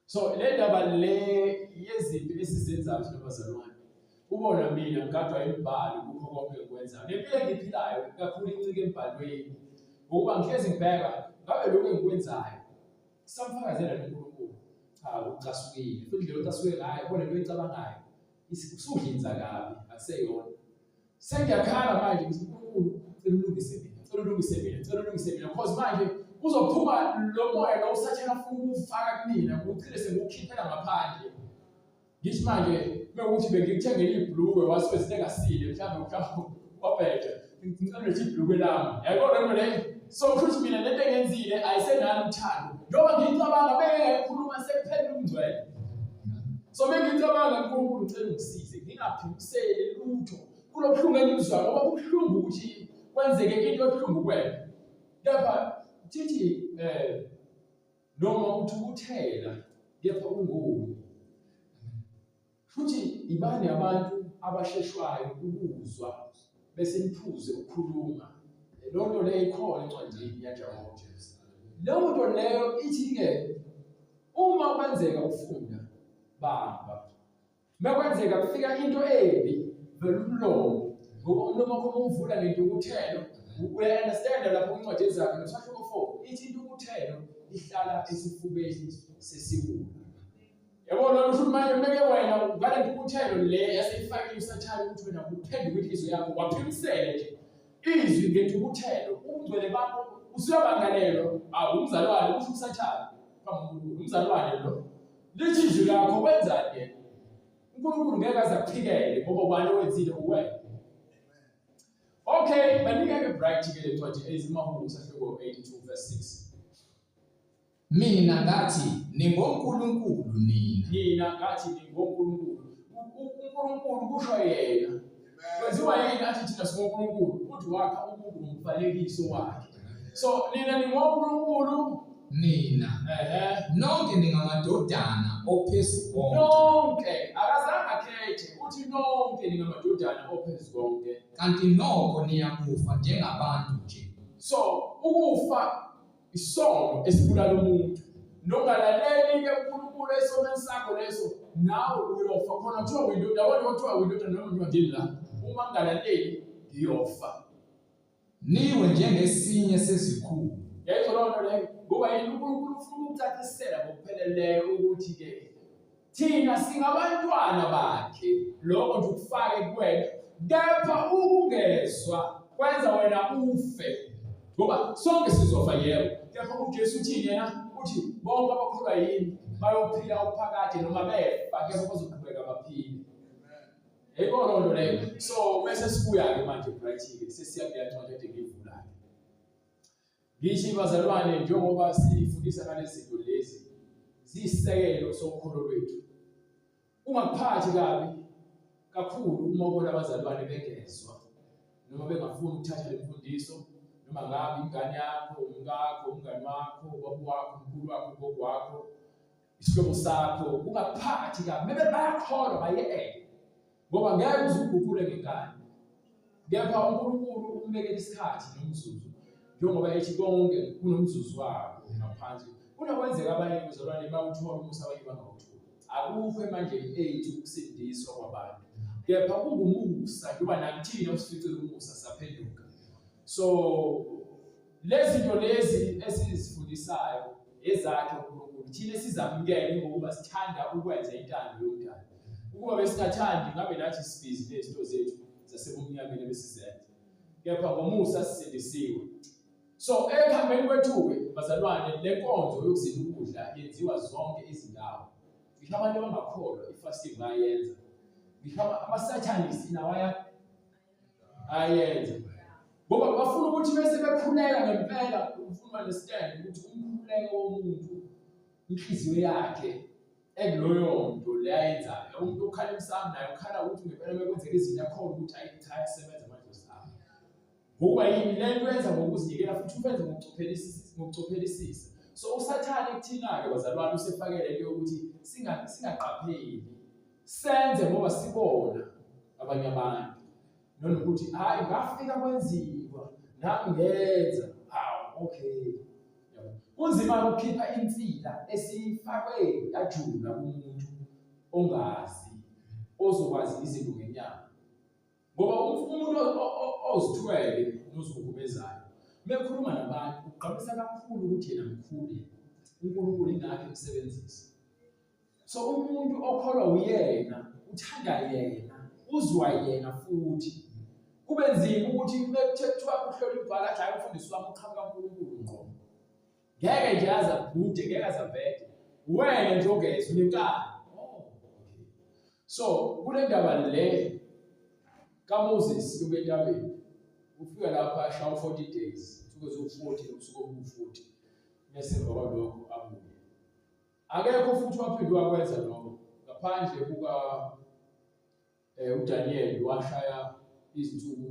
[SPEAKER 1] So le ndaba le yezinto esizenzayo thina bazalwane. Ubona mina ngigadwa imibhalo kukho konke engikwenzayo. Lempilo engiphilayo kakhulu incike emibhalweni. Ngokuba ngihlezi ngibheka ngabe lokho engikwenzayo samfakazela noNkulunkulu. Cha ucasukile. Futhi indlela ocasuke ngayo ubona into ecabangayo. Usudlinza kabi akuseyona. Sengiyakhala manje ngithi uNkulunkulu cela ulungise mina. Because manje uzophuma lo moya lo usathana afuna ukufaka kumina ngicile sengikukhiphela ngaphandle. Ngithi manje mekuthi bengikuthengele ibhlukwe waswezi engasile mhlawumbe wabhedla ngicela nje ibhlukwe lami. Yayibona into leyo. So futhi mina lento engenzile ayisenalo uthando. Njengoba ngicabanga bengikhuluma sekuphela umngcwele. So bengicabanga uNkulunkulu ucela ungisize ngingaphikiseli lutho kulobhlungu engizwayo ngoba kubhlungu ukuthi kwenzeke into ebhlungu kuwena. Kepha Titi noma uthukuthela kepha ungoni. Futhi ibani abantu abasheshwayo ukuzwa bese niphuze ukukhuluma. Lo nto leyo ikhona encwadini yaJohane. Lo nto leyo ithi ke uma kwenzeka ufunda bamba. Makwenzeka kufika into embi vele umlomo ngoba umlomo wakho umvula ngentukuthelo uya-understand lapho incwadi ezakhe nosahluko 4 ithi intukuthelo ihlala esifubeni sesiwula. Yabona usho manje meke wena ngale ntukuthelo le yaseyifakile usathane ukuthi wena uphenduke inhliziyo yakho waphimisele nje izwi ngentukuthelo ungcwele bakho usuyabangalelwa umzalwane usho usathane umzalwane lo lithi izwi lakho wenzani uNkulunkulu ngeke aze akuphikele ngoba ubani wenzile uwena. Okay, banika bright ke le ncwadi ezimaHubo sahluko 82 verse 6.
[SPEAKER 2] Mina ngathi ningonkulunkulu
[SPEAKER 1] nina ngathi ningonkulunkulu. uNkulunkulu kusho yena. Kwenziwa yini athi thina singonkulunkulu? Uthi wakha umuntu ngomfanekiso wakhe. So nina ningonkulunkulu
[SPEAKER 2] nina nonke ningamadodana ophezu konke.
[SPEAKER 1] Nonke akazange akhethe uthi nonke ningamadodana ophezu konke.
[SPEAKER 2] Kanti nokho niyakufa njengabantu nje.
[SPEAKER 1] So ukufa isono esibulala umuntu. Nongalaleli ke uNkulunkulu esonweni sakho leso nawe uyofa khona kuthiwa uyindoda wona kuthiwa uyindoda noma ncwadini la uma ngalaleli ngiyofa.
[SPEAKER 2] Niwe njengesinye sezikhulu.
[SPEAKER 1] Yayikho loo nto leyo ngoba yini uNkulunkulu ufuna ukucacisela ngokupheleleyo ukuthi ke thina singabantwana bakhe lokho nje ukufake kuwena kepha ukungezwa kwenza wena ufe ngoba sonke sizofa yebo kepha uJesu uthi yena uthi bonke abakholwa yini bayophila uphakade noma befa kepha bazoqhubeka baphile. Yebo loo nto leyo. So bese sibuya ke manje practically sesiya kuyancwadi ede ngivulayo. Ngithi bazalwane njengoba sifundisa ngalezi zinto lezi zisisekelo sokholo lwethu. Ungaphathi kabi kakhulu uma ubona abazalwane bengezwa noma bengafuni ukuthatha lemfundiso noma ngabe ingane yakho, umkakho, umngane wakho, ubaba wakho, umkhulu wakho, ugogo wakho, isihlobo sakho, ungaphathi kabi bebe bayakholwa bayeke ngoba ngeke uzuguqule ngekani. Kepha uNkulunkulu umbekela isikhathi nomzuzu njengoba ethi konke kunomzuzu wakho ngaphansi. Kunokwenzeka abanye bezalwane bawuthola umusa abanye bangawutholi. Akukho emandleni ethu ukusindiswa kwabantu. Kepha kungumusa njengoba nakuthina usificile umusa saphenduka. So lezi zinto lezi esizifundisayo ezakhe uNkulunkulu thina sizamukele ngoba sithanda ukwenza intando yomdali. Ukuba besingathandi ngabe nathi sibhizi nezinto zethu zasebumnyameni besizenza. Kepha ngomusa sisindisiwe. So ekuhambeni kwethu-ke bazalwane le nkonzo yokuzila ukudla yenziwa zonke izindawo. Ngisho abantu abangakholwa ifasting bayenza. Ngisho amasathanisi nawo ayenza. Ngoba bafuna ukuthi bese bekhuleka ngempela ufuna understand ukuthi umkhuleko womuntu inhliziyo yakhe ekuloyo nto le ayenzayo. Umuntu okhala emsamo naye ukhala ukuthi ngempela bekwenzeka izinto akhona ukuthi ayisebenza manje sakhe. Ngoba yini le nto yenza ngokuzinikela futhi ubenze ngokucophelisisa. So usathane kuthina-ke bazalwane usefakele leyo ukuthi singaqapheli. Senze ngoba sibona abanye abantu. Nokuthi hayi ngafika kwenziwa nami ngenza. Hawu okay. Kunzima ukukhipha insila esifakwe yajula kumuntu ongazi ozokwazi izinto ngenyama. Ngoba umuntu ozithwele nozigugumezayo mekhuluma nabantu uqabisa kakhulu ukuthi yena mkhulu uNkulunkulu ingakho emsebenzisa. So umuntu okholwa uyena uthanda yena uzwa yena futhi kube nzima ukuthi bekuthiwa kuhlola ibhala athi ayifundiswa wami uqhamuka kaNkulunkulu ngqo. Ngeke nje azabhude ngeke azabhede wena nje ongezwe unenkani. Okay. So kule ndaba le kaMoses kubentabeni ufika lapha ashawa 40 days usuke zo40 usuke obu40 bese ngoba lokho abuye akekho futhi waphinde wakwenza lokho ngaphandle kuka uDaniel washaya izinsuku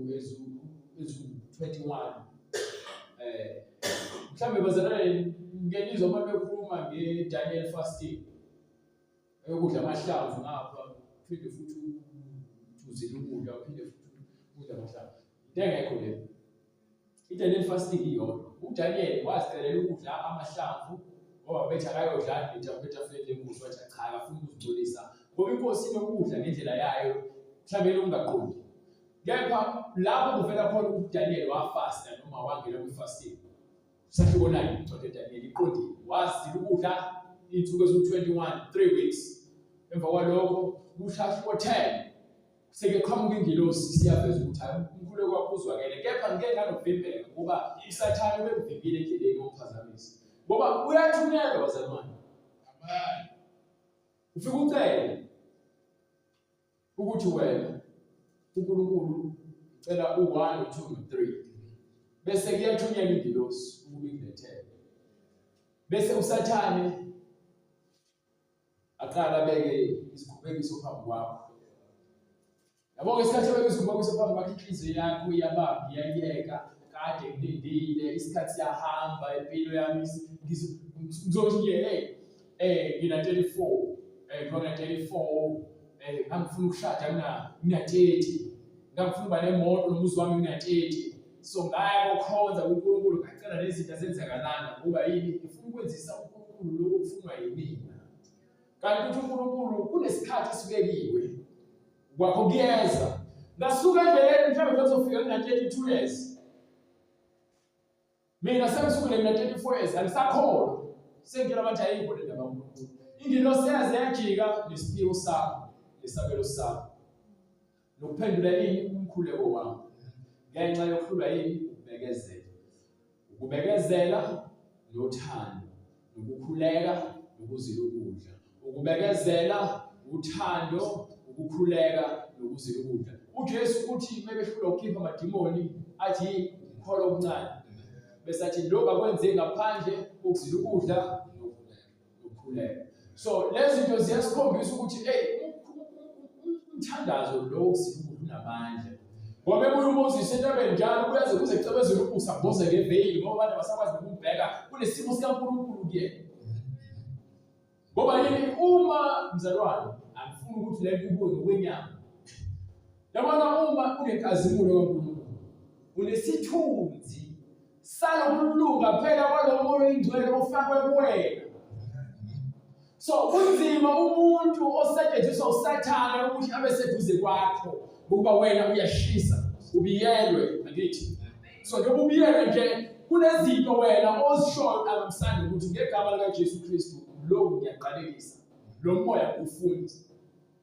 [SPEAKER 1] ezu21 mhlambe bazalwane ngelizwe uma bekhuluma ngeDaniel fasting ukudla amahlamvu ngapha phinde futhi uzile ukudla uphinde futhi udla amahlamvu ngeke le iDaniel fasting iyodwa uDaniel wazicelela ukudla amahlamvu ngoba bethu akayodla etafuleni lenkosi wathi cha akafuni ukuzigcolisa ngoba inkosi inokudla ngendlela yayo mhlawumbe ungaqondi Kepha lapho kuvela khona uDaniel wafasta noma wangena kwi-fasting. Sakhona incwadi kaDaniel iqondile. Wazila ukudla insuku ezu-21, 3 weeks. Emva kwalokho kushaya 10. Seke qhamuka ingilosi siyaveza ukuthi hayi umkhuleko wakho uzwakele. Kepha ngeke nganokuvimbeka ngoba isathane ubemvimbile endleleni yokuphazamisa. Ngoba uyathunyelwa bazalwane. Amen. Ufika ucela ukuthi wena uNkulunkulu ucela u1 u2 u3 bese kuyathunyelwa ingilosi ukuba ikulethele. Bese usathane aqala beke isikhubekiso phambi kwakho. Yabo ngesikhathi beke isikhubekiso phambi kwakho inhliziyo yakho iyabamba iyayeka kade ngilindile isikhathi siyahamba impilo yami ngizothi ngina 34 ngona 34 ngangifuna ukushada ngina 30 ngangifuna ukuba nemoto nomuzi wami ngina 30 so ngaya kokhonza uNkulunkulu ngacela lezi zinto azenzakalanga ngoba yini ngifuna ukwenzisa uNkulunkulu lokho okufunwa yimina. Kanti uNkulunkulu kunesikhathi esibekiwe kwakho kuyeza ngasuka endleleni mhlawumbe ngizofika ngina 32 years mina sengisuka ngina 34 years angisakholwa sengitshela abantu ayikho le ndaba kaNkulunkulu. Ingilosi yajika nesiphiwo sakho nesabelo sakho nokuphendula yini umkhuleko wami ngenxa yokuhlulwa yini ukubekezela nothando nokukhuleka nokuzila ukudla. Ukubekezela uthando ukukhuleka nokuzila ukudla. uJesu uthi mebehlulwa ukukhipha amadimoni athi ukholo okuncane bese athi lokho akwenze ngaphandle kokuzila ukudla nokukhuleka. So lezi zinto ziyasikhombisa ukuthi umthandazo lo wokuzila ukudla unamandla. Ngoba ebuya uMoses entabeni njalo kuyaze kuze kucebezele ukusa mboze ngeveli ngoba abantu basakwazi ukumbheka kunesimo sikaNkulunkulu kuyena. Ngoba yini uma mzalwane angifuni ukuthi le nto ubuye ngokwenyama. Yabona uma unenkazimulo kaNkulunkulu unesithunzi salokulunga phela kwalo moyo oyingcwele ofakwe kuwena. So kunzima umuntu osetshenziswa usathane ukuthi abe seduze kwakho ngoba wena uyashisa ubiyelwe angithi. So njengoba ubiyelwe nje kunezinto wena ozishoyo abamsandi ukuthi ngegama lika Jesu Kristu lo ngiyaqalekisa lo moya ufunda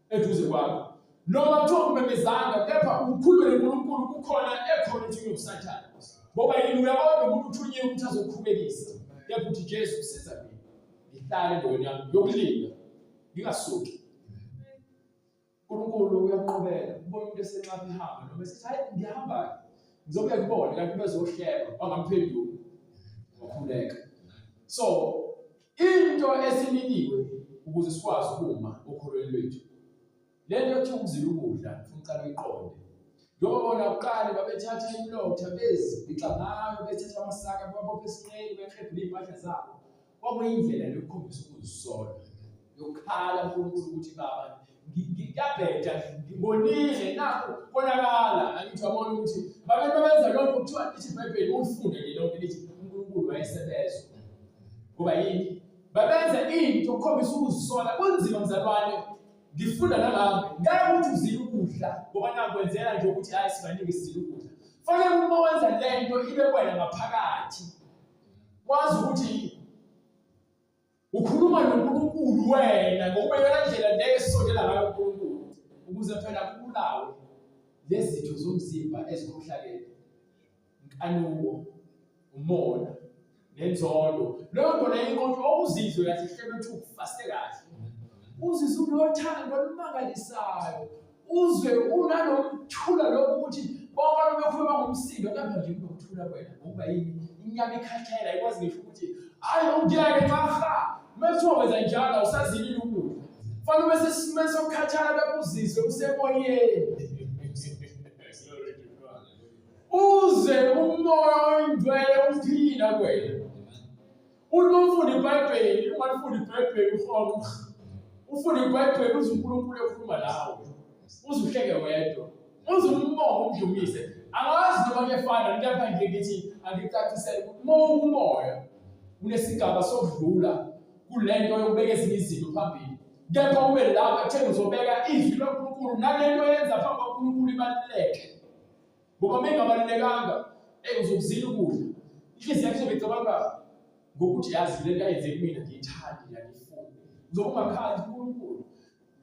[SPEAKER 1] eduze kwakho. Noma kuthiwa umemezanga kepha ukhulume noNkulunkulu kukhona ekhona ukuthi uyosathana. Ngoba yini uyabona umuntu uthunyiwe ukuthi azoqhubekisa. Kepha uthi Jesu siza mina. Ngihlale endaweni yami yokulinda ngingasuki. uNkulunkulu uyaqhubeka ubona umuntu esenqapha ihamba noma esithi hayi ngihamba ngizobuye kubone kanti bezohleba bangamphenduli ngokukhuleka. So into esiliniwe ukuze sikwazi ukuma okholweni lwethu le nto yokuthi ukuzila ukudla ufuna uqala uyiqonde. Njengoba bona uqale babethatha imlotha bezibixa ngayo bethatha amasaka babopha esinqeni beqedile impahla zabo. Kwakuyindlela yokukhombisa ukuzisola yokukhala uNkulunkulu ukuthi baba ngiyabheda ngibonile nakho konakala angithi wabona ukuthi babentu benza lokho kuthiwa lithi iBhayibheli ulifunde le lonke lithi uNkulunkulu wayesebenza. Ngoba yini babenza into ukukhombisa ukuzisola kunzima mzalwane. Ngifunda nalapho ngeke ukuthi uzile ukudla ngoba nakwenzela nje ukuthi hayi sibanike sizile ukudla. Fanele uma wenza lento ibe wena ngaphakathi wazi ukuthi ukhuluma noNkulunkulu wena ngokubeka indlela le esondela ngayo uNkulunkulu ukuze phela kubulawe lezi zitho zomzimba ezikhohlakele. Inkanuko, umona, nenzondo. Lokho kona inkonzo okuzizwe yasihlelo ukuthi ufaste kahle. Uzizwe unothando olumangalisayo. Uzwe unalokuthula lokho ukuthi bonke abantu bekhuluma ngomsindo kepha nje ukuthula kwena ngoba yini inyama ikhathela ayikwazi ngisho ukuthi hayi ungiyeke ngaha. Mase wenza njalo usazilile ukudla. Fanele bese simese sokukhathala bekuzizwe usemoyeni. Uze umoya oyingcwele uphila kwena. Uma ufunda iBhayibheli, uma ufunda iBhayibheli uhola. Ufunda iBhayibheli uze uNkulunkulu ekhuluma nawe. Uze uhleke wedwa. Uze umbonge umdumise. Angazi noma kuyefana lapha nje ngithi angicacisele ukuthi umoya unesigaba sokudlula kulento yokubeka ezinye izinto phambili. Kepha ube lapha etheni uzobeka izwi loNkulunkulu nalento yenza phambi kaNkulunkulu ibaluleke. Ngoba mengabalulekanga uzokuzila ukudla. Inhliziyo yakho ibicabanga ngokuthi yazi le nto ayenze kumina ngiyithanda ngiyayifuna. Uzobe ungakhali uNkulunkulu.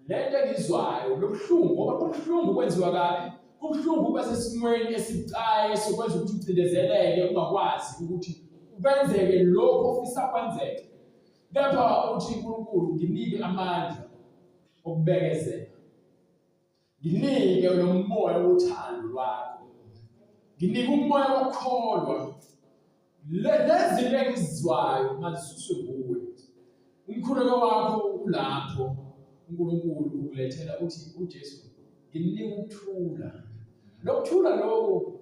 [SPEAKER 1] Le nto engizwayo lobuhlungu ngoba kubuhlungu kwenziwa kabi. Kubuhlungu kuba sesimweni esibucayi sokwenza ukuthi ucindezeleke ungakwazi ukuthi kwenzeke lokho ofisa kwenzeke. Kepha uthi uNkulunkulu nginike amandla okubekezela. Nginike lo moya wothando lwakho. Nginike umoya wokukholwa. Lezi zinto engizizwayo mazisuswe nguwe. Umkhuleko wakho ulapho uNkulunkulu ukulethela uthi uJesu nginike ukuthula. Lokuthula lokho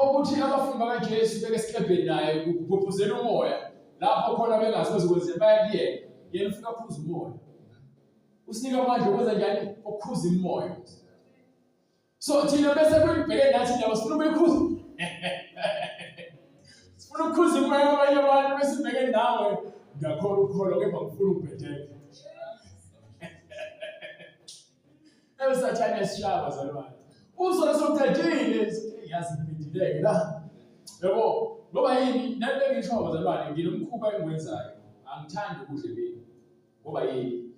[SPEAKER 1] ukuthi abafundi bakaJesu beke sikhebheni naye ukuphuphuzela umoya lapho khona bengasoze kwenze bayakuyena yena ufika ukuphuza umoya. Usinika amandla okwenza njani ukuphuza umoya. So thina bese kuyibheke nathi njalo sifuna ukuyikhuza. Sifuna ukukhuza umoya wabanye abantu bese sibheke nawe ngakholwa ukukholwa kepha ngifuna ukubhedeka. Esathane sishaba zalwane. Uzona sokuthethile yazi ngibhedileke la. Yabo ngoba yini nanto engisho bazalwane nginomkhuba engwenzayo. Angithandi ukudla beni. Ngoba yini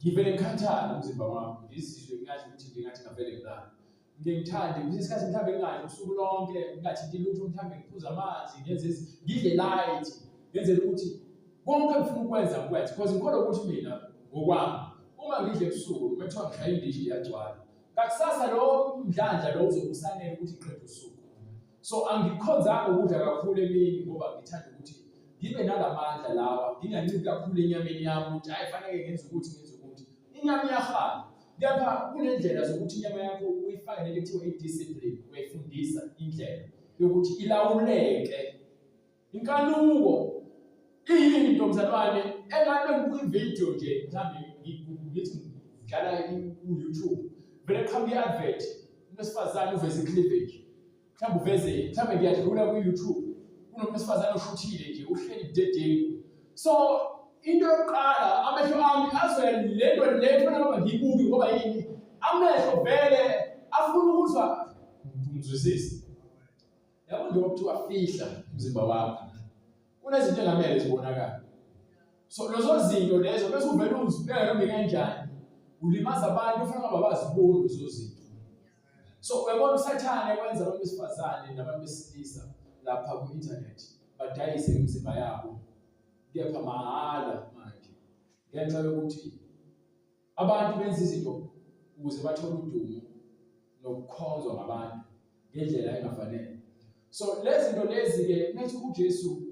[SPEAKER 1] ngivele ngikhathala umzimba wami. Ngizizwe ngathi ukuthi ngingathi ngavele ngilala. Ngiyithanda isikhathi mhlambe ngingathi usuku lonke ngathi ngilutho mhlambe ngiphuza amanzi ngenze ngidle light ngenzela ukuthi konke ngifuna ukwenza ngikwenze because ngikholwa ukuthi mina ngokwami uma ngidle ebusuku methiwa ngishaya indishi iyagcwala ngakusasa lo mdlandla lo uzokusanela ukuthi iqede usuku. So angikhonzanga ukudla kakhulu emini ngoba ngithanda ukuthi ngibe nalamandla lawa nginganciki kakhulu enyameni yami ukuthi hayi fanele ngenze ukuthi inyama iyahala. Kepha kunendlela zokuthi inyama yakho uyifake nento ekuthiwa i-discipline, uyayifundisa indlela yokuthi ilawuleke. Inkanuko iyinto mzalwane engabe ngiku-video nje mhlambe ngithi ngidlala ku-YouTube vele qhamuka i-advert unosifazane uveze i-cleavage mhlambe uveze mhlambe ngiyadlula ku-YouTube kunomuntu wesifazane oshuthile nje uhleli budedengu. So into yokuqala amehlo ami azwe lento le fana ngoba ngibuki ngoba yini amehlo vele afuna ukuzwa umzwisisi. Yabo nje ukuthi afihla umzimba wakho kunezinto engamele zibonakala. So lezo zinto lezo bese uvele uzibheke noma kanjani ulimaza abantu ufuna abaziboni lezo zinto. So uyabona usathane kwenza abantu besifazane nabantu besilisa lapha ku internet badayise imizimba yabo kepha mahala manje ngenxa yokuthi abantu benza izinto ukuze bathole udumo nokukhonzwa ngabantu ngendlela engafanele. So lezi zinto lezi ke methi uJesu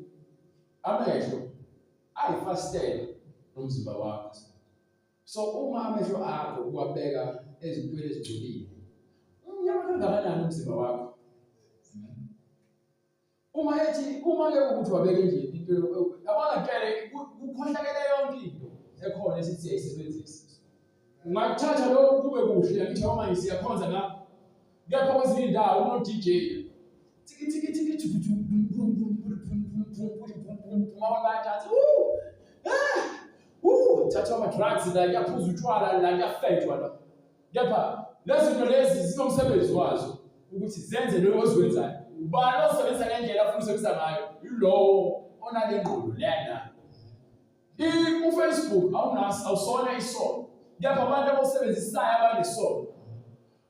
[SPEAKER 1] amehlo ayifastela nomzimba wakho. So uma amehlo akho uwabeka ezintweni ezigcolile unyama kangakanani umzimba wakho. Uma ke ukuthi wabeke nje into yabona ngeke ukhohlakele yonke into ekhona esithi siyayisebenzisa. Ungakuthatha lokho kube kuhle ngithi uma siyakhonza ngapha kepha kwezinye indawo uno DJ tiki thatha ama-drugs la kuyaphuza utshwala la kuyafetshwa la. Kepha lezi zinto lezi zinomsebenzi wazo ukuthi zenze lokho ozikwenzayo. Ubani osebenza ngendlela afuna ukusebenzisa ngayo yilowo onale ngqondo lena. uFacebook awusona isono. Kepha abantu abasebenzisayo abanesono.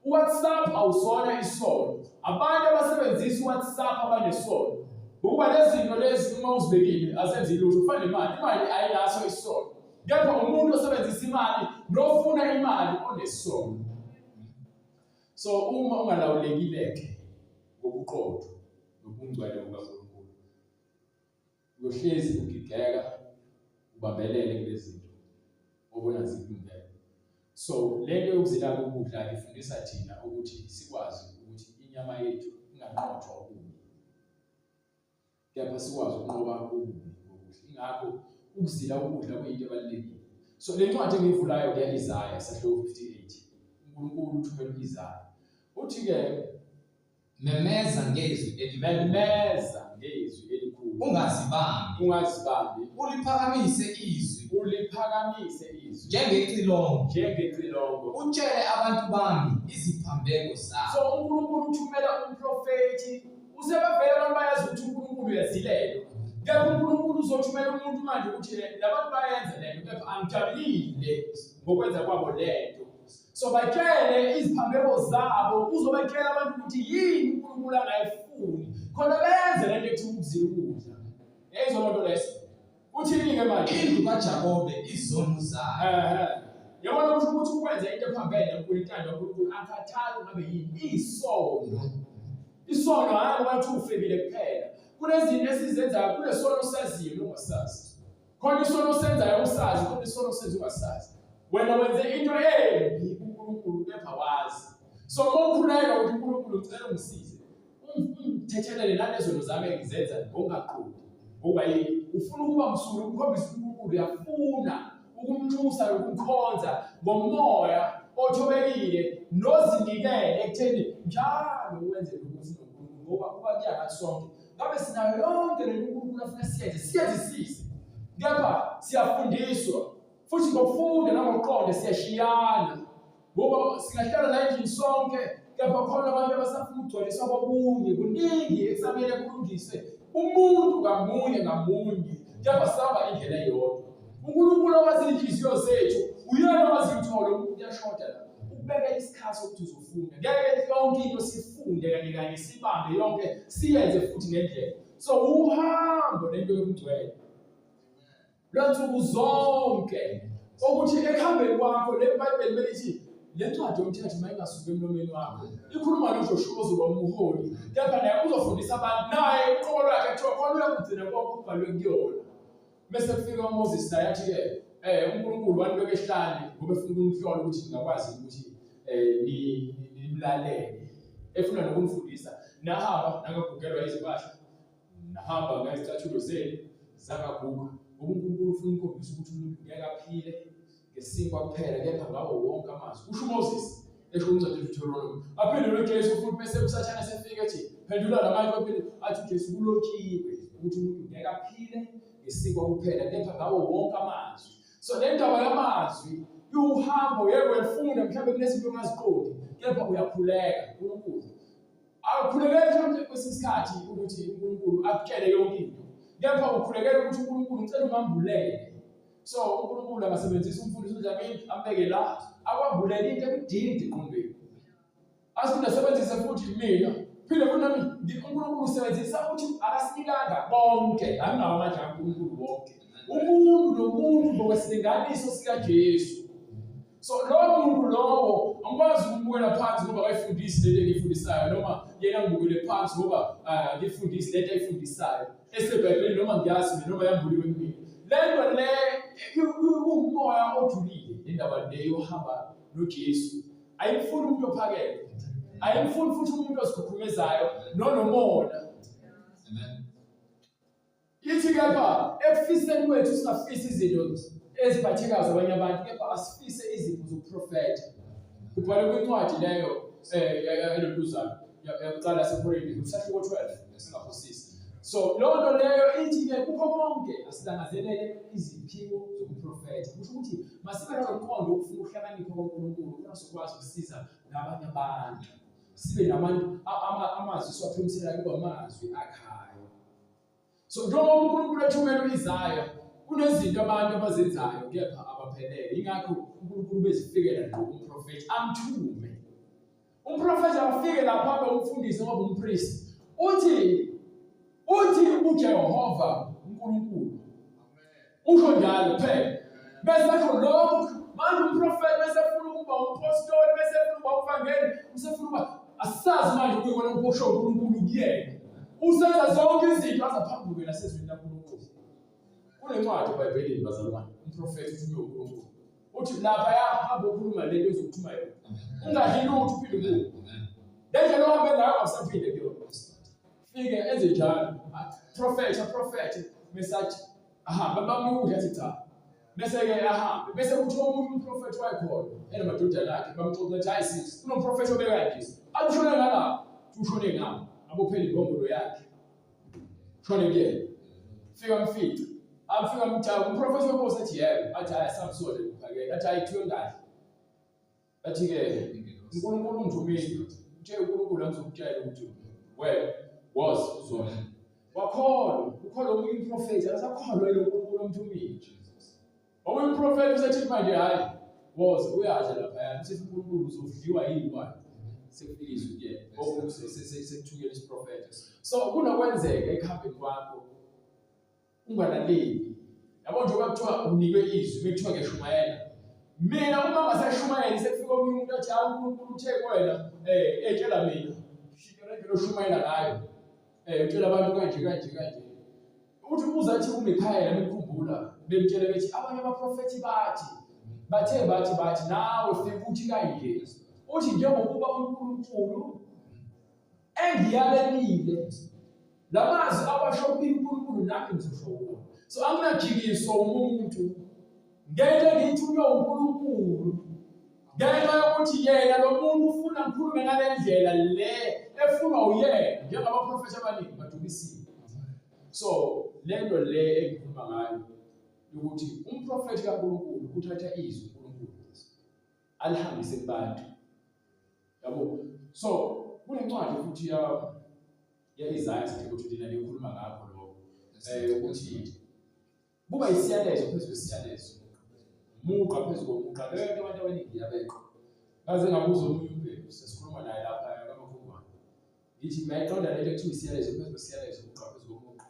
[SPEAKER 1] uWhatsApp awusona isono. Abantu abasebenzisa uWhatsApp abanesono. Ukuba lezi zinto lezi uma uzibekile azenze lutho kufanele imali ayinaso isono. Kepha umuntu osebenzisa imali nofuna imali onesono. So uma ungalawulekile ngobuqotho nobungcwele bukaNkulunkulu uyohlezi ugigeka ubambelele kulezi zinto obona zikulungele. So lento yokuzila ukudla ifundisa thina ukuthi sikwazi ukuthi inyama yethu inganqothwa ukubi. Kepha sikwazi ukunqoba ukubi ngokuhle. Ingakho ukuzila ukudla kuyinto ebalulekile. So le ncwadi engiyivulayo ke Isaiah sahlo 58. uNkulunkulu uthumela uIsaiah. Uthi ke memeza ngezwi elikhulu
[SPEAKER 2] ungazibambi, uliphakamise izwi njengecilongo, utshele abantu bami iziphambeko zabo.
[SPEAKER 1] So uNkulunkulu uthumela umprofeti usebevela abantu bayazi ukuthi uNkulunkulu uyazilelo. Kepha uNkulunkulu uzothumela umuntu manje ukuthi labantu bayenze lento kepha angijabulile ngokwenza kwabo lento. So batshele iziphambeko zabo uzobetshela abantu ukuthi yini uNkulunkulu angayifuni khona benze lento ekuthi ukuzila ukudla. Yayizona nto leso. Uthini-ke manje?
[SPEAKER 2] Indlu kaJakobe izono zayo.
[SPEAKER 1] Yabona ukuthi ukwenza into ephambene uNkulunkulu uNkulunkulu akhathali ngabe yini isono. Isono hayi ngoba uthi ufebile kuphela. Kunezinto esizenzayo kunesono saziyo nongasazi. Khona isono senzayo usazi, khona isono senza ungasazi. Wena wenze into embi uNkulunkulu kepha wazi. So mawukhuleka ukuthi uNkulunkulu ucela ungisize. Ungithethelele nalezo zinto zami engizenza ngongaqondi. Ngoba yini ufuna ukuba msulwa ukukhombisa uNkulunkulu uyafuna ukumnxusa ukumkhonza ngomoya othobekile nozinikele ekutheni njalo wenze ukuthi uNkulunkulu ngoba kuba kuyaka sonke ngabe sinayo yonke le uNkulunkulu afuna siyenzisise kepha siyafundiswa futhi ngokufunda nangokuqonda siyashiyana ngoba singahlala la endlini sonke kepha khona abantu abasafuna ukugcwaliswa kwabunye kuningi ekusamele kulungiswe umuntu ngamunye kepha sihamba indlela eyodwa. uNkulunkulu owazi inhliziyo zethu uyena owazi ukuthi lo muntu uyashoda la ukubeka isikhathi sokuthi uzofunda ngeke yonke into sifunde kanye sibambe yonke siyenze futhi ngendlela. So uhambo lento yomgcwele lwansuku zonke ukuthi ekuhambeni kwakho le Bible belithi le ncwadi yomthetho mayingasuki emlomeni wakho ikhuluma noJoshua ozoba umholi kepha naye uzofundisa abantu naye uqobo lwakhe kuthiwa khona uyakugcina konke okubhalwe kuyona. Bese kufika uMoses naye athi-ke uNkulunkulu wanibeka esihlane ngoba efuna ukunihlola ukuthi ngingakwazi ukuthi nimlalele efuna nokunifundisa. Nahamba nangagugelwa izimpahla nahamba ngezicathulo zenu zakaguga ngoba uNkulunkulu ufuna ukukhombisa ukuthi umuntu ngeke aphile ngesinkwa kuphela kepha ngawo wonke amazwi. Usho uMoses esho umncwadi uDuteronomy aphinde noJesu futhi bese usathane sefika ethi phendula lamanye aphinde athi uJesu kulotshiwe ukuthi umuntu ngeke aphile ngesinkwa kuphela kepha ngawo wonke amazwi. So le ndaba yamazwi uhambo yebo uyafunda mhlawumbe kunezinto ongaziqondi kepha uyakhuleka uNkulunkulu akukhulekeli mhlawumbe kwesinye isikhathi ukuthi uNkulunkulu akutshele yonke into kepha ukhulekela ukuthi uNkulunkulu ucela umambulele. So uNkulunkulu angasebenzisa umfundisi uDlamini ambeke la akwambulele into ekudinga eqondweni asifuna sebenzise futhi mina phinde futhi nami uNkulunkulu usebenzisa ukuthi akasinikanga bonke anginawo amandla kaNkulunkulu wonke umuntu nomuntu ngokwesilinganiso sikaJesu. So lo muntu lowo angikwazi ukubukela phansi ngoba akayifundisi lento engiyifundisayo noma yena ngibukele phansi ngoba ngifundisi lento ayifundisayo eseBhayibhelini noma ngiyazi noma yambuliwe kimi. Lento le umoya ojulile indaba le yohamba noJesu ayifuni umuntu ophakeme ayifuni futhi umuntu ozikhukhumeza nonomona. Amen. Yithi kepha ekufiseni kwethu singafisi izinto eziphathekayo zabanye abantu kepha asifise izipho zoprofeta. Kubhalwe kwincwadi leyo eloluzana yaqala seKorinte kusahluko 12 esingaphosisi. So lo nto leyo ithi ke kukho konke asilangazelele iziphiwo zobuprofeta. Kusho ukuthi masibe nomqondo ukufuna ukuhlakanipha koNkulunkulu ukuthi sikwazi ukusiza nabanye abantu. Sibe nabantu amazwi siwaphimisela kuba amazwi akhayo. So njengoba uNkulunkulu ethumela uIsaya kunezinto abantu abazenzayo kepha abaphelele. Ingakho uNkulunkulu bezifikela nje umprofeti amthume. Umprofeti afike lapha abe umfundisi ngoba umpriest. Uthi uJehova uNkulunkulu. Usho njalo phela. Bese akho lokho manje umprofeti bese efuna ukuba umpostoli bese efuna ukuba umvangeli bese efuna ukuba asazi manje kuyikona ukusho uNkulunkulu kuyena. Usenza zonke izinto azaphambuke nasezweni laNkulunkulu. Kunencwadi eBhayibhelini bazalwane umprofeti uthi uNkulunkulu. Uthi lapha yahamba ukhuluma lento ezokuthuma yona. Ungadli lutho uphinde kuwe. Lendlela ohambe ngayo awusaphinde kuyona. Fike enze njalo. Prophet message ahamba bamukudla athi cha. Bese ke ahambe bese kuthi omunye umprofeti wayekhona enamadodana akhe bamxoxa ukuthi hayi sisi kunomprofeti obeka nje. Akushone ngala, ushone ngami. Abophela ibombolo yakhe. Shone kuyena. fika mfica afika mthatha uprofessor wenkosi athi yebo athi hayi Samson ukuphakela athi ayithiwe ngathi athi ke uNkulunkulu ungithumile uthe uNkulunkulu angizokutshela ukuthi wena was uzona wakholwa ukholwa omunye umprofeti akasakholwa lo uNkulunkulu omthumile omunye umprofeti usethi manje hayi was uyadla lapha yana usethi uNkulunkulu uzodliwa yini sekufikizwe kuyena sekuthukela isiprofeti so kunokwenzeka ekhambeni kwakho ungalaleli yabo njengoba kuthiwa unikwe izwi bekuthiwa ngeshumayela mina uma ngasashumayela sekufika omunye umuntu athi hayi uNkulunkulu uthe kuwena etshela mina shikela nje loshumayela ngayo utshela abantu kanje uthi uzathi uMikhayela bekukhumbula bemtshela bethi abanye abaprofeti bathi nawe fika uthi kanje uthi njengokuba uNkulunkulu engiyalelile lamazwi abashophi uNkulunkulu nami ngizosho so anginajikiso umuntu ngeke ngithunywe uNkulunkulu ngenxa yokuthi yena lo muntu ufuna ngikhulume ngale ndlela le efuna uyena njengabaprofeti abaningi badukisiwe so lento le engikhuluma ngayo ukuthi umprofeti kaNkulunkulu uthatha izwi uNkulunkulu alihambise kubantu yabo so kunencwadi futhi ya Isaiah sithi ukuthi lena likhuluma ngakho lokho ukuthi kuba isiyalezo phezu kwesiyalezo muqa phezu komuqa lento abantu abaningi yabeqa ngaze ngabuza omunye umbheki sesikhuluma naye lapha kaMkhumwana ngithi mayiqonda lento ekuthiwa isiyalezo phezu kwesiyalezo muqa phezu komuqa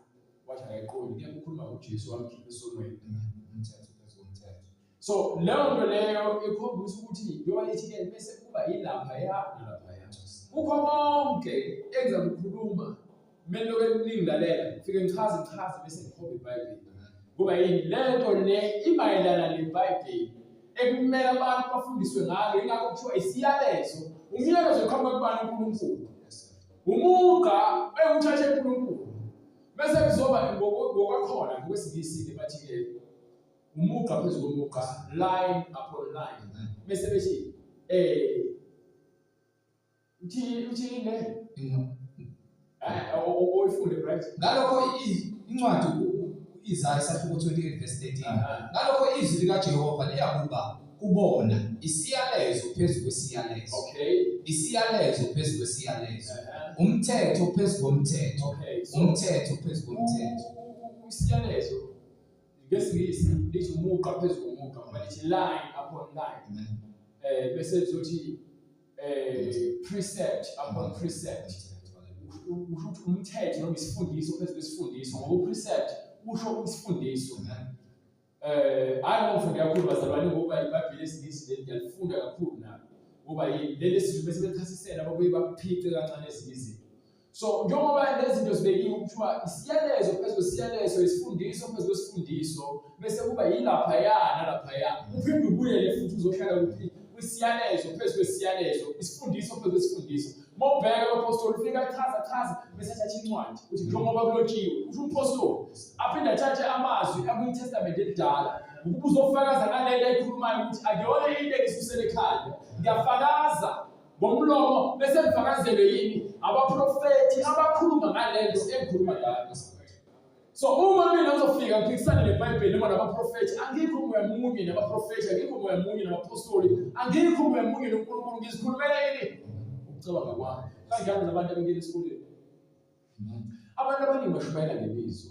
[SPEAKER 1] wathi akayiqondi ngeke ukhuluma ngoJesu wamkhipha esonweni umthetho phezu komthetho so leyo nto leyo ikhombisa ukuthi njengoba ithi ke bese kuba yilapha nalapha kukho konke engizakukhuluma mina lokho ningilalela ngifike ngichaze bese ngikhomba iBhayibheli kuba yini lento le imayelana neBhayibheli ekumele abantu bafundiswe ngayo ingakho kuthiwa isiyalezo umyalezo ukhamba kubani uNkulunkulu umuqa ekuthathe uNkulunkulu bese kuzoba ngokwakhona ngokwesingisi bathi ke umuqa phezu komuqa line upon line bese bethi uthi ne oyifunde right
[SPEAKER 2] ngalokho incwadi Isaiah 28:13 ngalokho izwi likaJehova liyakuba kubona isiyalezo phezu kwesiyalezo isiyalezo phezu kwesiyalezo umthetho phezu komthetho umthetho phezu komthetho
[SPEAKER 1] isiyalezo ngesingisi lithi umuqa phezu komuqa manje line upon line bese kuzothi precept upon precept usho umthetho noma isifundiso phezu kwesifundiso ngoba precept usho isifundiso ayingomfundi kakhulu bazalwane ngoba iBhayibheli lesingisi ngiyalifunda kakhulu nami ngoba leli sizwe bese bechasisela ababuye baphice kancane ezinye so njengoba lezi zinto zibekiwe ukuthiwa isiyalezo phezu kwesiyalezo isifundiso phezu kwesifundiso bese kuba yilapha nalapha uphinde ubuyele futhi uzohlala kuphi isiyalezo phezu kwesiyalezo isifundiso phezu kwesifundiso mawubheka abapostoli ufika chaza bese athatha incwadi uthi njengoba kulotshiwe uthi umpostoli aphinde athathe amazwi aKwi Testament elidala ukuba uzofakaza ngalento ekhulumayo ukuthi akuyona into engisusele ekhaya ngiyafakaza ngomlomo bese ngifakazelwe yini abaprofeti abakhuluma ngalento engikhuluma ngayo so uma mina uzofika ngiphikisana neBhayibheli noma nabaprofeti angikho moya munye nabaprofeti angikho moya munye nabapostoli angikho moya munye noNkulunkulu ngizikhulumela yini ukucabanga kwami kanjalo nabantu abangena esikoleni abantu abaningi bashumayela ngebizo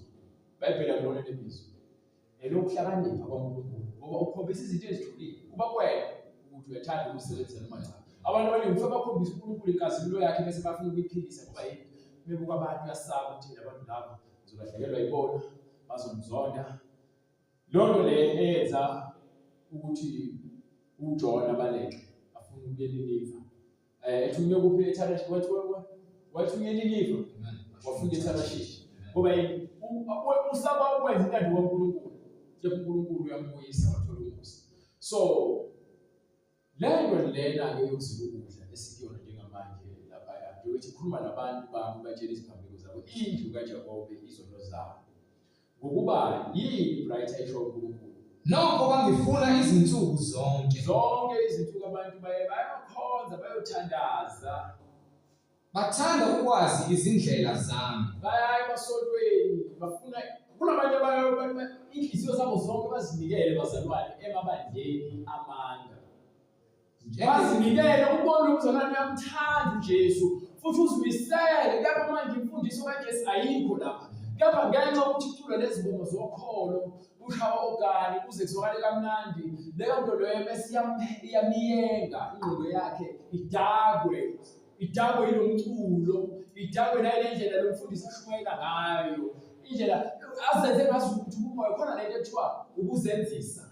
[SPEAKER 1] iBhayibheli alona lebizo elokuhlakanipha kwaNkulunkulu ngoba ukhombisa izinto ezijulile kuba kwena ukuthi uyathanda ukusebenzisa noma cha abantu abaningi ufike bakhombisa uNkulunkulu inkazimulo yakhe bese bafuna ukuyiphikisa ngoba yini bebuka abantu uyasaba ukuthi abantu laba uzolahlekelwa yibona bazomzonda lonto le eyenza ukuthi uJona abaleke afuna ukuya eNiniva ethunywe kuphi eThalashishi wathunywe eNiniva wafunda eThalashishi ngoba yini usaba ukwenza into kaNkulunkulu nje uNkulunkulu uyambuyisa wathola umusa so lento lena ke yokuzilukudla esikuyona njengamanje lapha nje ukuthi khuluma nabantu bami batshela iziphambeko zabo indlu kaJakobe izono zabo ngokuba yini bright ayisho uNkulunkulu
[SPEAKER 2] nokho bangifuna izinsuku zonke
[SPEAKER 1] izinsuku abantu bayakhonza bayothandaza
[SPEAKER 2] bathanda ukwazi izindlela zami
[SPEAKER 1] bayaya emasontweni bafuna Kunabantu inhliziyo zabo zonke bazinikele bazalwane emabandleni amanga. Bazinikele ukubona umzalwane uyamthanda uJesu futhi uzimisele. Kepha manje imfundiso kaJesu ayikho lapha. Kepha ngenxa yokuthi kuculwa lezi ngoma zokholo, ushawa ogani kuze kuzwakale kamnandi, leyo nto leyo bese iyamiyenga ingqondo yakhe idakwe yilo mculo, idakwe nale ndlela lomfundisi ashumela ngayo, indlela azenze ngazo ukuthi umoya khona lento ethiwa ukuzenzisa.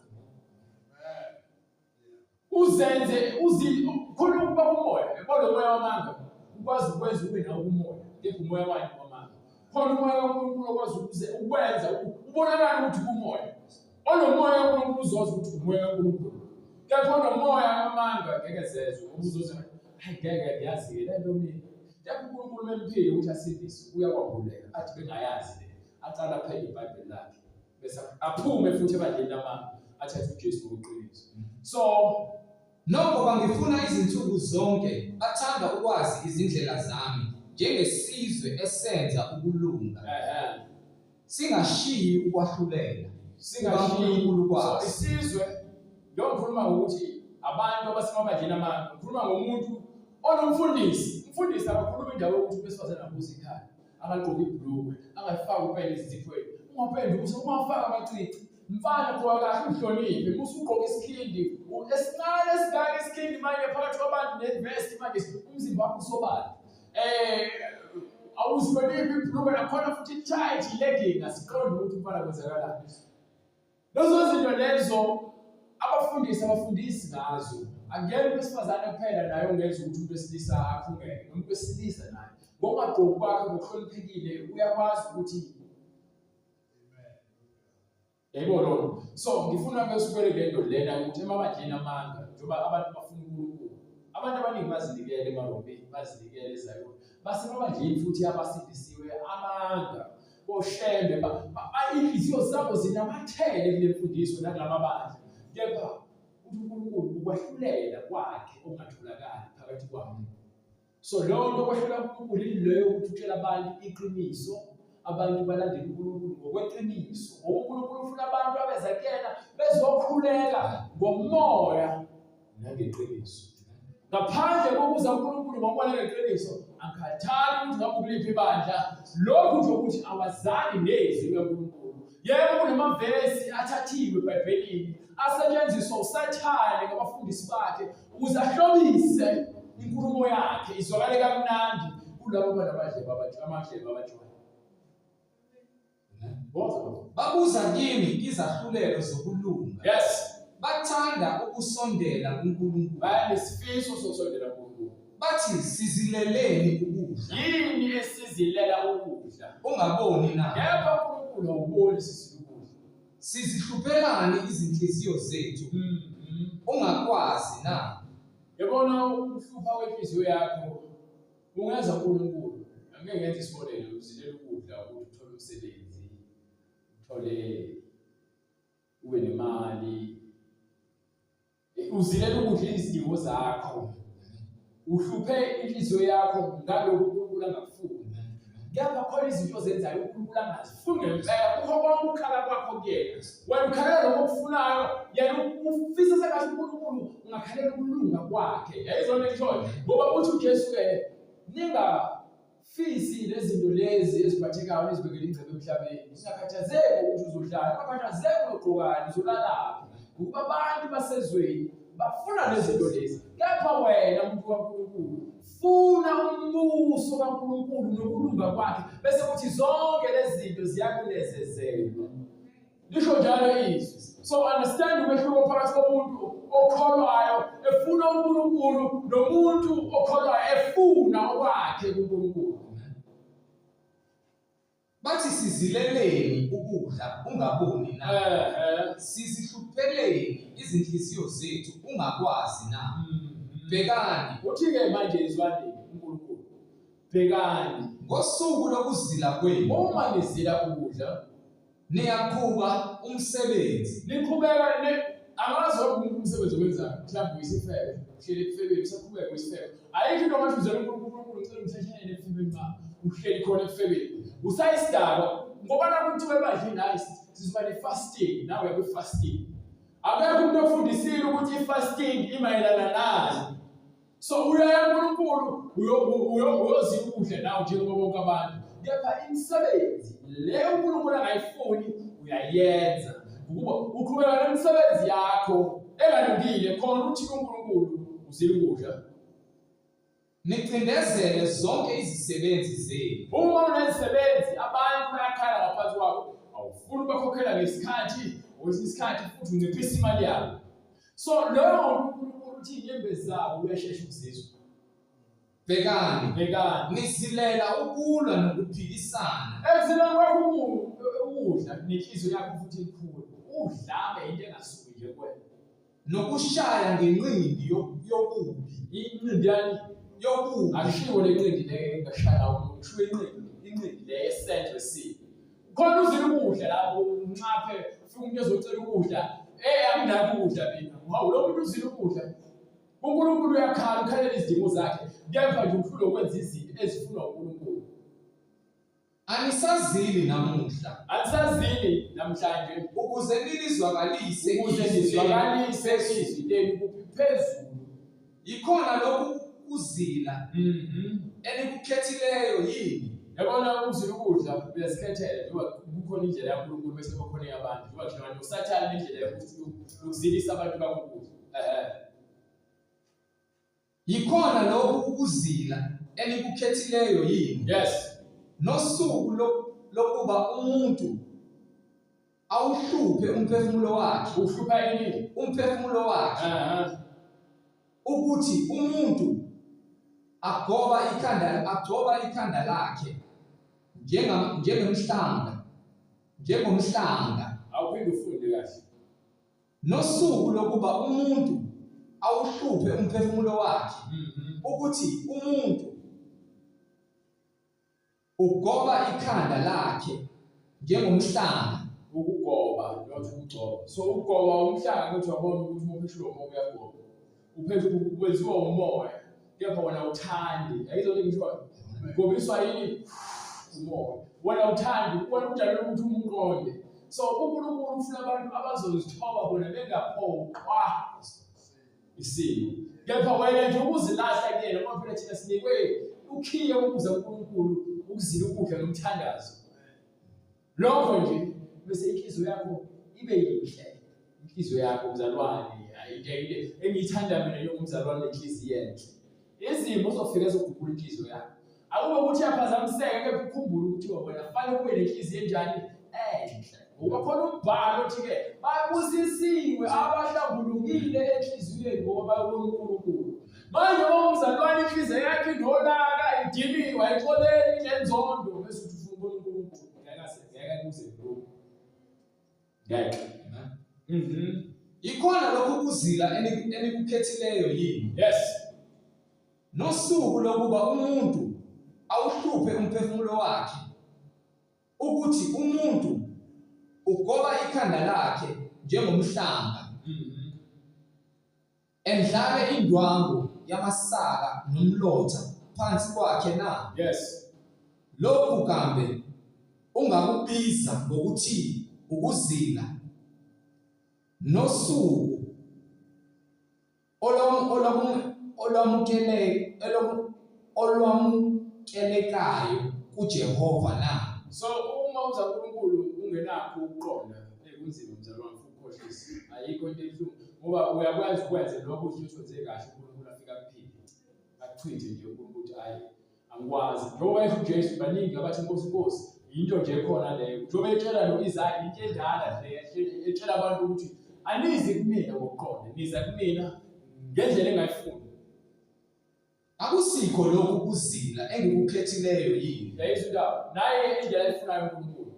[SPEAKER 1] Uzenze khona ukuba umoya, yabona umoya wamanga ukwazi ukwenza ube nawo umoya, kepha umoya wani wamanga. Khona umoya kaNkulunkulu okwazi ukwenza ubonakala ukuthi umoya. Onomoya kaNkulunkulu uzoza ukuthi umoya kaNkulunkulu. Kepha onomoya wamanga ngeke zezwe ubuzothi hayi ngeke ngiyazi le nto mina. Kepha uNkulunkulu memphile ukuthi asindise uyakwabuleka athi bengayazi le. Aqala phela iBhayibheli lakhe bese aphume futhi ebandleni lamanga athathe uJesu ngokuqiniso. So
[SPEAKER 2] noma ngifuna izinsuku zonke bathanda ukwazi izindlela zami njengesizwe esenza ukulunga. Singashiyi ukwahlulela.
[SPEAKER 1] Singashiyi ukwazi. Isizwe ngikhuluma ukuthi abantu abasemabandleni amanga, ngikhuluma ngomuntu onomfundisi. Umfundisi akakhuluma indawo yokuthi besifazane abuze ekhaya, akagqoke ibhulukwe, angafaka upende eziphweni. Ungapende ukuthi ungafaka amacici. Mfana kwa kahle uhloniphe, musu ugqoke isikhindi, esincane isikhindi manje phakathi kwabantu nevest manje umzimba wakho usobala. Awuzihloniphi ibhulukwe nakhona futhi tight legging asiqondi ukuthi mfana kwenzakalani. Lezo zinto lezo abafundisi ngazo. Angeke besifazane kuphela naye ongenza ukuthi umuntu wesilisa akhungeke, umuntu wesilisa naye ngokugqoka kwakhe ngokuhloniphekile uyakwazi ukuthi yayibona. So ngifuna besubele lento lena ukuthi emabandleni amanga njengoba abantu bafuna uNkulunkulu. Abantu abaningi bazinikele emarobeni, bazinikele eZayoni. Basemabandleni futhi abasindisiwe amanga boshembe inhliziyo zabo zinamathele kule mfundiso nakulamabandla. Kepha uNkulunkulu ukwahlulela kwakhe ongatholakali phakathi kwabo. So lo nto kwahlulela uNkulunkulu ileyo ukuthi utshela abantu iqiniso, abantu balandela uNkulunkulu ngokweqiniso. uNkulunkulu ufuna abantu abeza kuyena bezokhuleka ngomoya nangeqiniso. Ngaphandle kokuza uNkulunkulu ngomoya nangeqiniso, akhathali ukuthi ngabe ukuliphi ibandla. Lokhu nje ukuthi awazani nezwi likaNkulunkulu. Yebo kunamavesi athathiwe eBhayibhelini asetshenziswa uSathane ngabafundisi bakhe ukuze ahlobise inkulumo yakhe izwakale kamnandi kulabo abanamandla babajwayele.
[SPEAKER 2] Babuza kimi izahlulelo zokulunga.
[SPEAKER 1] Yes.
[SPEAKER 2] Bathanda ukusondela kuNkulunkulu.
[SPEAKER 1] Bayanesifiso sokusondela kuNkulunkulu.
[SPEAKER 2] Bathi sizileleni ukudla.
[SPEAKER 1] Yini esizilela ukudla?
[SPEAKER 2] Ungaboni na?
[SPEAKER 1] Yebo uNkulunkulu awuboni sisile ukudla.
[SPEAKER 2] Sizihluphelani izinhliziyo zethu? Ungakwazi na?
[SPEAKER 1] Yabona ukuhlupha kwenhliziyo yakho ungenza uNkulunkulu. Angeke ngenze isibonelo uzilela ukudla ukuthi uthole umsebenzi, uthole ube nemali. Uzilela ukudla izidingo zakho. Uhluphe inhliziyo yakho ngalokho uNkulunkulu angakufuni. Kepha khona izinto ozenzayo uNkulunkulu angazifuni ngempela. Kukho konke ukukhala kwakho kuyena. Wena ukhalela lokho okufunayo, yena ufisa sekahle uNkulunkulu ungakhalela ukulunga kwakhe. Yayizona ngisho ngoba uthi uJesu ningafisi lezi zinto lezi eziphathekayo ezibekele ingcebo emhlabeni. Singakhathazeki ukuthi uzohlala, ungakhathazeki ugqokani, uzolalaphi. Ukuba abantu basezweni bafuna lezi zinto lezi. Kepha wena umuntu kaNkulunkulu funa umbuso kaNkulunkulu nokulunga kwakhe bese kuthi zonke lezi zinto ziyakunezezelwa. Lisho njalo izwi. So understand umehluko phakathi komuntu okholwayo efuna uNkulunkulu nomuntu okholwayo efuna okwakhe kuNkulunkulu.
[SPEAKER 2] Bathi sizileleni ukudla ungaboni na? Sizihlupheleni izinhliziyo zethu ungakwazi na? Bhekani
[SPEAKER 1] uthi-ke manje izwane uNkulunkulu. Bhekani
[SPEAKER 2] ngosuku lokuzila kwenu.
[SPEAKER 1] Uma nizila ukudla
[SPEAKER 2] niyaqhuba umsebenzi.
[SPEAKER 1] Niqhubeka angazi umsebenzi owenzayo. Mhlawumbe uyisifebe, uhleli ekufebeni usaqhubeka uyisifebe. Ayikho into ngathi uzela uNkulunkulu ucela umthethane ekufebeni bakho. Uhleli khona ekufebeni. Usayisidaba ngoba nakuthi wemanje nice sizoba ne-fasting nawe kwi-fasting. Akekho umuntu ofundisile ukuthi i-fasting imayelana nani. So uyaya kuNkulunkulu uyozila ukudla nawe njengoba bonke abantu. Kepha imisebenzi le uNkulunkulu angayifuni uyayenza. Ukuba uqhubeka nemisebenzi yakho engalungile khona uthi uNkulunkulu uzila ukudla.
[SPEAKER 2] Nicindezele zonke izisebenzi zenu.
[SPEAKER 1] Uma unezisebenzi abantu bayakhala ngaphansi kwakho, awufuni ukubakhokhela ngesikhathi, isikhathi futhi unciphisa imali yabo. So loyo uNkulunkulu uthi inyembezi zabo uyashesha ukuzizwa.
[SPEAKER 2] Bhekani. Nisilela ukulwa nokuphikisana.
[SPEAKER 1] Ekuzileni kwakho ukudla nenhliziyo yakho futhi ikhulu. Udlame into engasuki nje kuwena.
[SPEAKER 2] Nokushaya ngenqindi yobubi.
[SPEAKER 1] Inqindi yani
[SPEAKER 2] yobubi.
[SPEAKER 1] Akushiwo le nqindi le engashaya umuntu. Kushiwo inqindi le esendwe si. Khona uzila ukudla lapho unqaphe ufika umuntu ezocela ukudla. Anginakho ukudla mina. Hawu lo muntu uzila ukudla. uNkulunkulu uyakhala ukhalela izidingo zakhe. Kepha nje ufuna ukwenza izinto ezifunwa uNkulunkulu.
[SPEAKER 2] Anisazili namuhla.
[SPEAKER 1] Anisazili namhlanje
[SPEAKER 2] Ukuze nilizwakalise
[SPEAKER 1] izwi lenu kuphezulu.
[SPEAKER 2] Yikhona lokhu ukuzila enikukhethileyo yini.
[SPEAKER 1] Yabona ukuzila ukudla uyazikhethela njengoba kukhona indlela yaNkulunkulu bese kukhona eyabantu. Njengoba kudlala noSathane indlela yokuzilisa abantu bakukudla.
[SPEAKER 2] Yikhona lokhu ukuzila enikukhethileyo yini.
[SPEAKER 1] Yes.
[SPEAKER 2] Nosuku lokuba umuntu awuhluphe umphefumulo wakhe.
[SPEAKER 1] Uhlupha yini?
[SPEAKER 2] Umphefumulo wakhe. Ukuthi umuntu agcoba ikhanda lakhe njengomhlanga.
[SPEAKER 1] Awuphinde ufunde kahle.
[SPEAKER 2] Nosuku lokuba umuntu awuhluphe umphefumulo wakhe. Ukuthi umuntu ugoba ikhanda lakhe njengomhlanga.
[SPEAKER 1] Ukugoba not ukugcoba. So ukugoba umhlanga ukuthi wabona ukuthi umphefumulo wakho uyagoba. Uphezulu kwenziwa umoya. Kepha wena uthandi. Ayizona ngisho ugobiswa yini? Umoya. Wena uthandi, wena udalelwe ukuthi umuntu onde. So uNkulunkulu ufuna abantu abazozithoba bona bengaphoqwa isimo. Kepha wena nje ukuzilahla kuyena ngoba phela thina sinikwe ukhiye ukuza kuNkulunkulu ukuzila ukudla nomthandazo. Lokho nje bese inhliziyo yakho ibe yinhle. Inhliziyo yakho mzalwane ayike engiyithanda mina njengomzalwane nenhliziyo enhle. Izimo uzofika ezogugula inhliziyo yakho. Akube ukuthi yaphazamiseka kepha ukukhumbula ukuthi wena kufanele ube nenhliziyo enjani enhle. Ngoba khona umbhalo othi-ke babusisiwe abahlambulukile enhliziyweni ngoba bayabona uNkulunkulu. Manje uma umzalwane inhliziyo yakhe indolaka idiniwe ayixoleli inenzondo bese uthi ufuna ukubona uNkulunkulu. Ngeke kuze lokho. Ngeke.
[SPEAKER 2] Ikhona lokhu ukuzila enikukhethileyo yini.
[SPEAKER 1] Yes.
[SPEAKER 2] Nosuku lokuba umuntu awuhluphe umphefumulo wakhe. Ukuthi umuntu ugoba ikhanda lakhe njengomhlanga. Endlale indwangu yamasaka nomlotha phansi kwakhe na.
[SPEAKER 1] Yes.
[SPEAKER 2] Lokhu kambe ungakubiza ngokuthi ukuzila. Nosuku olwamukelekayo kuJehova na.
[SPEAKER 1] So uma uza kuNkulunkulu ungenakho ukuqonda kunzima mzalwane futhi ukhohlisa. Ayikho into ebuhlungu ngoba uyakwazi ukwenza lokho uthi uthoze kahle uNkulunkulu afika kuphinde. Akuchithe nje ukuthi hayi angikwazi. Njengoba uJesu baningi abathi Nkosi into nje ekhona leyo. Njengoba etshela noIsaya into endala le etshela abantu ukuthi anizi kumina ngokuqonda, niza kumina ngendlela engayifuni.
[SPEAKER 2] Akusikho lokhu ukuzila engikukhethileyo yini.
[SPEAKER 1] Yayizwa indaba naye indlela efunayo uNkulunkulu.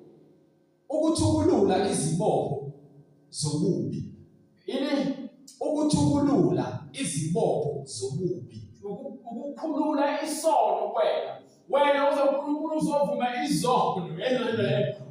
[SPEAKER 2] Ukuthukulula izibopho zobubi.
[SPEAKER 1] Ini
[SPEAKER 2] ukuthukulula izibopho zobubi.
[SPEAKER 1] Ukukhulula isono wena. Wena uNkulunkulu uzovuma izono.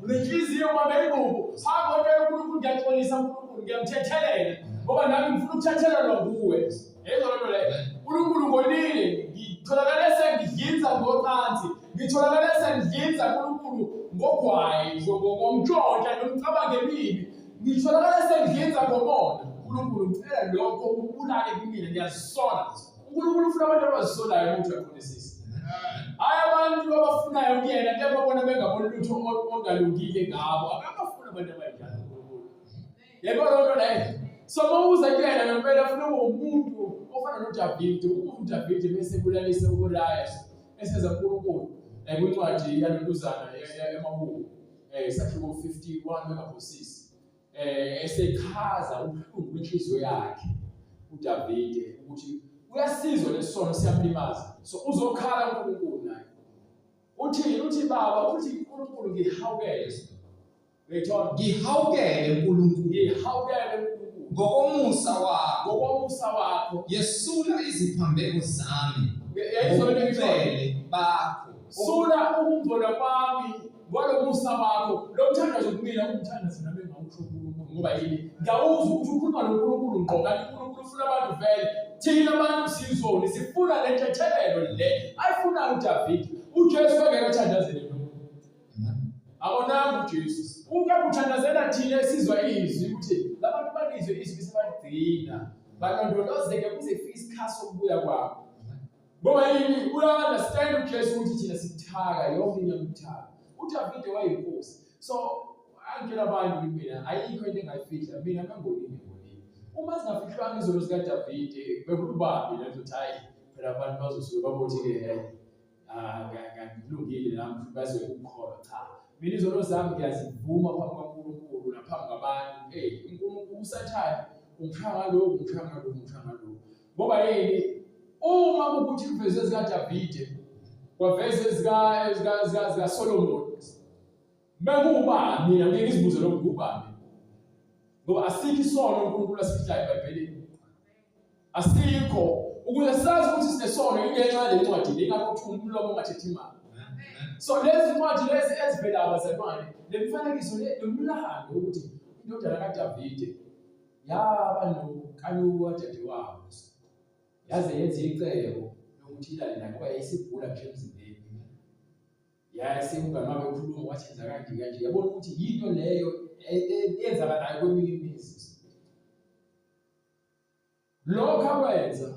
[SPEAKER 1] Unenhliziyo mabeyibubu. Hayi kodwa uNkulunkulu ngiyaxolisa uNkulunkulu ngiyamthethelela. Ngoba nami ngifuna ukuthathelwa nguwe. Yezona nto leyo. uNkulunkulu ngonile ngitholakala sengidlinza ngocansi. Ngitholakala sengidlinza uNkulunkulu ngogwayi ngomtshontsha nomcabango emibi ngitholakala sengidlinza ngomona uNkulunkulu ngicela lokho ubulale kumina ngiyazisona uNkulunkulu ufuna abantu abazisolayo ukuthi uyaqondisisa hayi abantu abafunayo kuyena nje babona bengaboni lutho ongalungile ngabo abafuna abantu abanjalo uNkulunkulu yebo lonto leyo so mawuza kuyena ngempela ufuna umuntu ofana noDavide uDavide bese kulalisa uRaya eseza uNkulunkulu kwincwadi yaluluzana eMahubo isahluko 51 ngapho6 esekhaza ubuhlungu benhliziyo yakhe uDavide ukuthi uyasizwa lesono siyamlimaza so uzokhala uNkulunkulu naye uthi baba uthi uNkulunkulu ngihawukele ngithona
[SPEAKER 2] ngihawukele uNkulunkulu
[SPEAKER 1] ngihawukele ngokomusa wakho
[SPEAKER 2] yesula iziphambeko zami
[SPEAKER 1] ngiyizolele
[SPEAKER 2] bakho
[SPEAKER 1] sula ukungcola kwami ngalomusa wakho lo mthandazo kumina umthandazo nami ngawusho uNkulunkulu ngoba yini ngiyawuzwa ukuthi ukhuluma noNkulunkulu ngqo kanti uNkulunkulu ufuna abantu vele thina abantu sizoni sifuna le ntethelelo le ayifuna uDavide uJesu ngeke athandazele nomuntu awonanga uJesu ukuthandazela thina esizwa izwi ukuthi labantu balizwe izwi sebagcina balondolozeke kuze kufike isikhathi sokubuya kwabo ngoba yini uya-understand uJesu ukuthi thina sithaka yonke inyamthaka uDavide wayinkosi so angela abantu mina ayikho into engayifihla mina ngangolini uma singafihlwanga izono zikaDavide bekubambi lezo hayi phela abantu bazosuke babothi-ke kulungile nami baze ukukholwa cha mina izono zami ngiyazivuma phambi kaNkulunkulu naphambi kwabantu uNkulunkulu usathane ungishaya lokhu ngoba yini uma ukuthi kuveze zikaDavide kwaveze zikaSolomon bekuba mina ngeke ngizibuze lokho kubani ngoba asikho isono uNkulunkulu asifihlayo eBhayibhelini asikho ukuze sazi ukuthi sinesono ingenxa yale ncwadi ingakho kuthi umlomo ungathethi imali so lezi ncwadi lezi ezivela abazalwane lemifanekiso lomlando ukuthi indodana kaDavide yaba nokanuku kadadewabo yaze yenze icebo lokuthi ilale naye ngoba yayisigula nje emzimbeni yayisemngane wakhe ekhuluma wathi enza kanje yabona ukuthi yinto leyo eyenzakalayo kweminye imizi lokho akwenza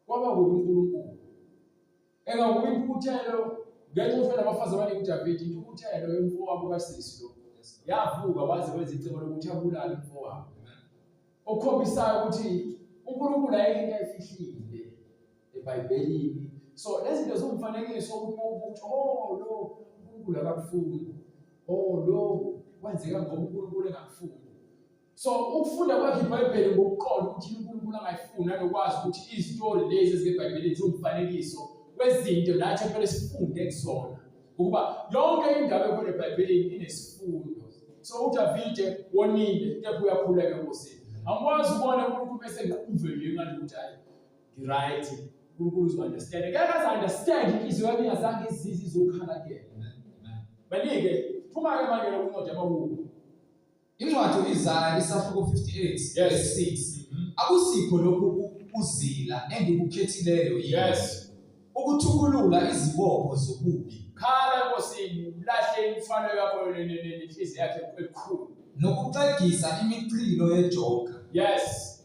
[SPEAKER 1] kwaba kuNkulunkulu engakuyi impukuthelo ngenxa yokuthi nabafazi abaningi uDavide impukuthelo yomfowabo kaSisi lo yavuka waze wenza icebo lokuthi abulale umfowabo okhombisayo ukuthi uNkulunkulu ayeke ayifihlile eBhayibhelini so lezi zinto zomfanekiso ukuthi lo uNkulunkulu akakufuni lo kwenzeka ngoba uNkulunkulu engakufuni so ukufunda kwakhe iBhayibheli ngokuqonda ukuthi uNkulunkulu angayifuni nanokwazi ukuthi izitori lezi ezikeBhayibhelini zomfanekiso wezinto nathi kumele sifunde kuzona ukuba yonke indaba ekhona eBhayibhelini inesifundo so uDavide wonile into uyakhuleka enkosini angikwazi ukubona uNkulunkulu bese ngikuvele ngathi ukuthi hayi ngi-right uNkulunkulu uzo-understand ngeke azi-understand inhliziyo yami ingazange izizi izokhala kuyena banike phuma-ke manje lokuncwadi yamaHubo
[SPEAKER 2] incwadi Isaya isahluko 58 verse 6 akusikho lokhu uzila engikukhethileyo
[SPEAKER 1] yes
[SPEAKER 2] ukuthukulula izibopho zobubi
[SPEAKER 1] khala enkosini lahle imfano yakho nenhliziyo yakhe ekhulu
[SPEAKER 2] nokucegisa imichilo yejoka
[SPEAKER 1] yes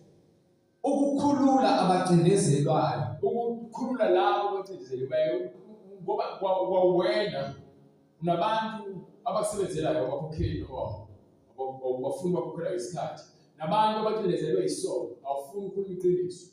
[SPEAKER 2] ukukhulula abacindezelwayo
[SPEAKER 1] ukukhulula labo abacindezelwayo ngoba kwawena unabantu abakusebenzelayo abakhokheli bafuna bakhokhela isikhathi nabantu abacindezelwe isono awufuni ukukhuluma iqiniso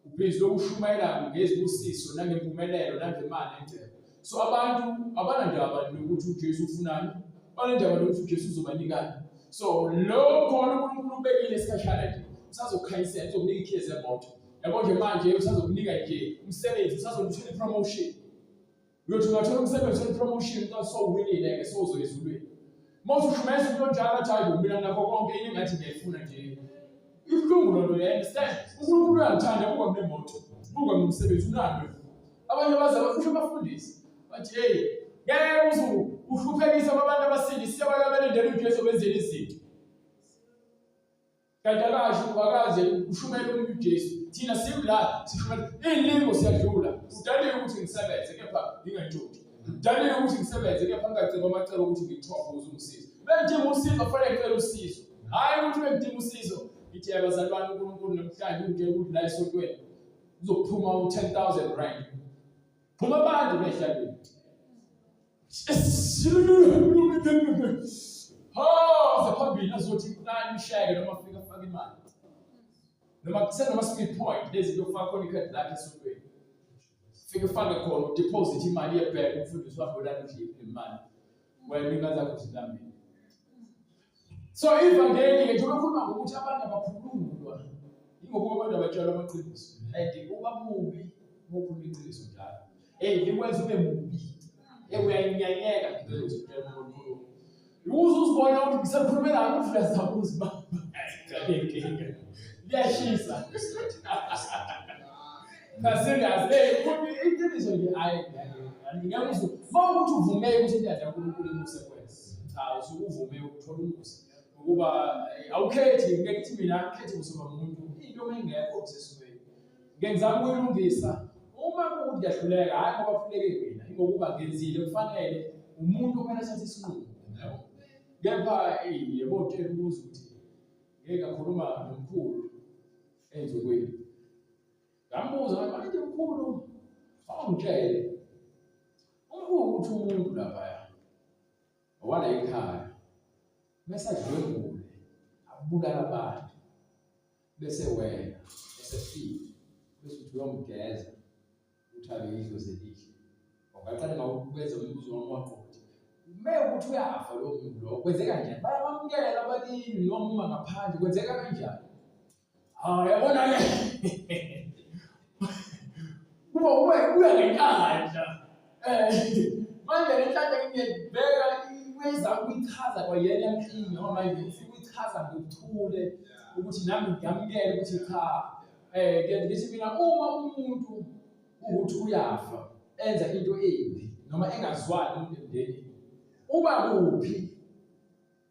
[SPEAKER 1] ubhizi lokushumayela ngezibusiso nangempumelelo nangemali engcebo so abantu abanandaba nokuthi uJesu ufunani banendaba nokuthi uJesu uzobanikani so lo khona uNkulunkulu ubekile isikhashana nje usazokhanyisela uzokunika ikhiye zemoto yabo nje manje usazokunika nje umsebenzi usazothola ipromotion uyothi ungathola umsebenzi uthola ipromotion xa sowuwinile-ke sozo ezulwini mase ushumesa into njalo athi hayi mina nakho konke into engathi ngiyayifuna nje ibuhlungu loo nto understand uNkulunkulu uyangithanda kuba kunemoto kuba ngumsebenzi unalo abanye baze bafushe abafundisi bathi ngeke uhluphekise abantu abasindisiwe abalabelendela uJesu benzele izinto kanti akaze ushumele umuntu uJesu thina sibula sishumele ilingo siyadlula udalile ukuthi ngisebenze kepha ngingantshontshi Njalo ukuthi ngisebenze kepha ngicela amacebo ukuthi ngithophe ukuze ungisize. Bengidinga usizo kufanele ngicela usizo. Hayi ukuthi bengidinga usizo ngithi abazalwane uNkulunkulu namhlanje ungitshela ukuthi la esontweni kuzokuphuma u10,000 rand. Phuma abantu behlabeni. Zaphambili azothi nani ishayeke noma afika afaka imali. Noma kusena speed point lezi lokufaka khona ikhadi lakhe esontweni. Fika faka khona deposit imali yebhank umfundisi wakho la uhleli imali. Wena ingazakho zidambile. So ivangeli ke njengoba kukhuluma ukuthi abantu abakhululwa ingokuba abantu abatshala amaqiniso. And uba mubi ngokukhuluma iqiniso njalo. Likwenza ube mubi. Uyayinyanyeka ngizokutshela uNkulunkulu. Uzuzibona ukuthi ngisakhuluma nawe ufuna zabuzi baba. Liyashisa. Kasikaze iqiniso nje ngiyakuzwa. Mawukuthi uvumele ukuthi indlela kaNkulunkulu imusekwenza. Cha usukuvume ukuthola umusa. Ukuba awukhethi ngeke kuthi mina ngikhethe usoba umuntu into engekho kusesweni. Ngenzama ukuyilungisa. Uma kuthi kuyahluleka hayi ngoba kuhluleke wena ingokuba ngenzile kufanele umuntu okumele athathe isinqumo yabo. Kepha yebo tshela ukuze ukuthi ngeke akhuluma nomkhulu enzokweni. Ngambuza manje umkhulu awungitshele ukuthi umuntu lapha wala ekhaya bese adlwengule abulala abantu bese wena esefika bese uthi uyomgeza uthabe izwe zelihle ongaqala ngawukwenza umbuzo wamaqoqo kumele ukuthi uyafa lo muntu lo kwenzeka kanjani bayamamukela abakini noma uma ngaphandle kwenzeka kanjani yabona ke kuba uya ngenkandla manje lenhlanhla ngiyibeka iweza ukuyichaza kwayena yamqinga noma manje ufika uyichaza ngokuthule ukuthi nami ngiyamukela ukuthi cha ngithi mina uma umuntu ukuthi uyafa enza into embi noma engazwani umuntu emndenini uba kuphi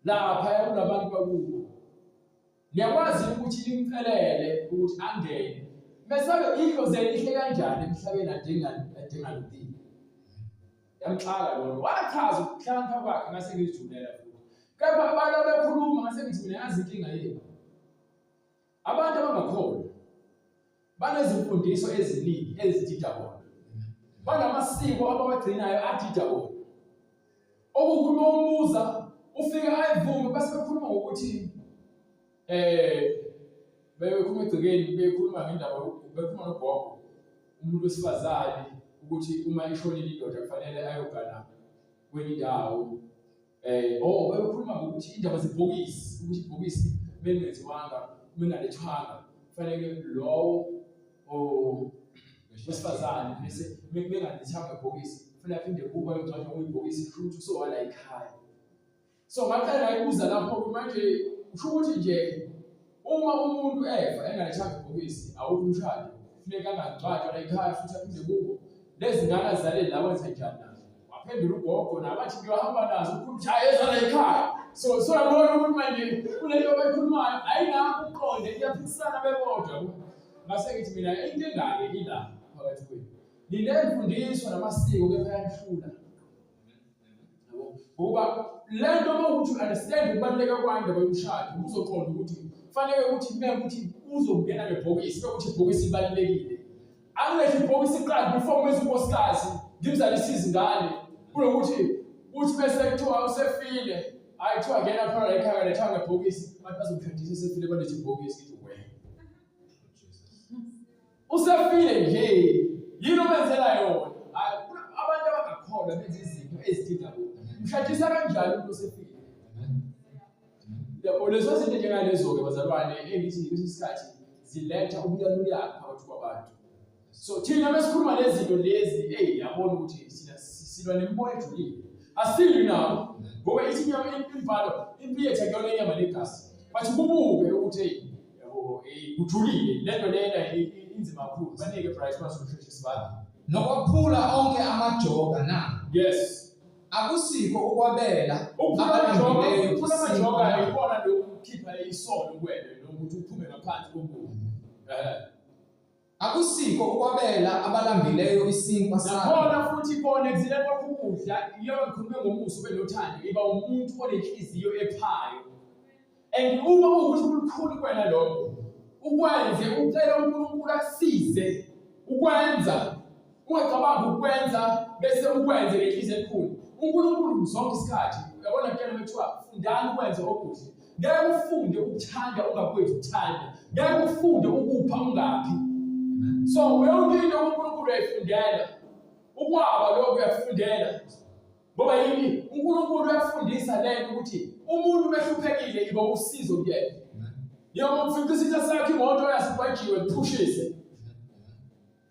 [SPEAKER 1] lapha kunabantu bakubo niyakwazi ukuthi nimcelele ukuthi angene mesabe idlozi elihle kanjani emhlabeni adinga luthini yamxaka lo wachaza ukuhlanipha kwakhe ngase ngizijulela futhi kepha abantu abakhuluma ngase ngithi mina yazi inkinga yini abantu abangakholwa banezimfundiso eziningi ezidida bona banamasiko abawagcinayo adida bona okukhuluma umbuza ufika ayivume base bekhuluma ngokuthi bekhuluma egcekeni bekhuluma ngendaba bekhuluma nogogo umuntu wesifazane ukuthi uma ishonile indoda kufanele ayogana kwenye indawo bekhuluma ngokuthi indaba zebhokisi ukuthi ibhokisi bengenziwanga bengalethwanga kufanele lowo wesifazane bese bengalethwanga ibhokisi kufanele aphinde kuba yongcwatshwa kwibhokisi futhi usowala ekhaya so ngaqala ibuza lapho manje usho ukuthi nje uma umuntu efa engalethanga ibhokisi awukho umshado kufuneka angangcwatshwa la ekhaya futhi aphinde kubo lezi ngane zale la wenza njani nazo waphendula ugogo nabathi ngiyahamba nazo ukuthi ayeza la ekhaya so yabona ukuthi manje kulento abayikhulumayo ayinakho uqonde iyaphikisana bebodwa ngase ngithi mina into engake ila phakathi kwenu ninemfundiso namasiko kepha yanhlula yabo ngoba lento mawuthi understand ukubaleka kwande bayumshado uzoqonda ukuthi kufanele ukuthi ukuthi uzongena ngebhokisi ukuthi ibhokisi ibalekile angeke ibhokisi iqala before mwenza unkosikazi ngimzalisa izingane kulokuthi uthi bese kuthiwa usefile ayithiwa ngena phakathi ekhaya lethanga ibhokisi abantu bazomshadisa esefile balethe ibhokisi kithi wena usefile nje yini obenzela yona abantu abangakholwa benza izinto ezidida bona mshadisa kanjani umuntu osefile lezo zinto njengalezo-ke bazalwane engithi isikhathi ziletha ubuyaluyakho phakathi kwabantu so thina mesikhuluma lezi zinto lezi yabona ukuthi silwa nemimoya ejulile asilwi nabo ngoba ithi imvalo impi yethu akuyona inyama negazi bathi kubuke ukuthi yabo kujulile lento lena inzima kakhulu banike price basosheshe sibali
[SPEAKER 2] nokwaphula onke amajoga na
[SPEAKER 1] yes
[SPEAKER 2] akusikho ukwabela
[SPEAKER 1] abalambileyo amajoga ayibona lokukhipha isono kwena nokuthi uphume ngaphansi komuntu
[SPEAKER 2] Akusikho ukwabela abalambileyo isinkwa sakho.
[SPEAKER 1] Nakhona futhi khona ekuzilekwa ukudla iyo ngikhulume ngomusa ube nothando iba umuntu onenhliziyo ephayo. And uma ukuthi ukukhulu kwena lokho ukwenze ucela uNkulunkulu akusize ukwenza ungacabanga ukwenza bese ukwenze ngenhliziyo enkulu. uNkulunkulu zonke isikhathi uyabona kuyena methiwa fundani ukwenza okuhle. Ngeke ufunde ukuthanda ungakwenzi ukuthanda. Ngeke ufunde ukupha ungaphi. So yonke into uNkulunkulu uyayifundela. Ukwaba lokho uyafundela. Ngoba yini uNkulunkulu uyafundisa lento ukuthi umuntu behluphekile iba usizo kuyena. Yebo mfika isitha sakhe imoto yasibhajiwe kuphushiswe.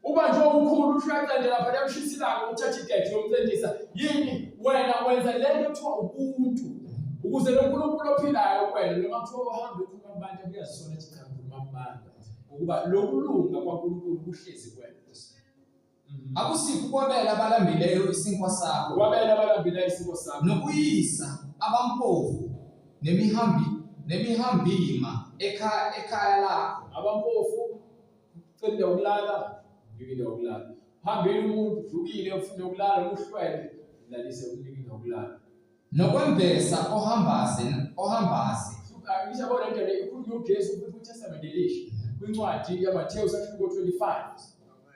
[SPEAKER 1] Uba nje ukhulu ushaqendela lapha emshisilanga uthatha igedi yomncendisa yini wena wenza lento ekuthiwa ubuntu ukuze lo uNkulunkulu ophilayo kwena noma kuthiwa uhambe ukhuluma abantu kuyazisona ethi cha ngikhuluma amanga ukuba lokulunga kwaNkulunkulu kuhlezi kwena.
[SPEAKER 2] Akusikho ukwabela abalambileyo isinkwa sakho.
[SPEAKER 1] Ukwabela abalambileyo isinkwa sakho
[SPEAKER 2] Nokuyisa abampofu nemihambima ekhaya lakho.
[SPEAKER 1] Abampofu ucela ukulala ngikile ukulala. Hambile umuntu ujukile ufuna ukulala uhlwele lalise unikile ukulala.
[SPEAKER 2] Nokwembesa ohambazi.
[SPEAKER 1] Ngisabona into le ikhulunywa uJesu kwi Testament elihle kwincwadi yaMathewu 25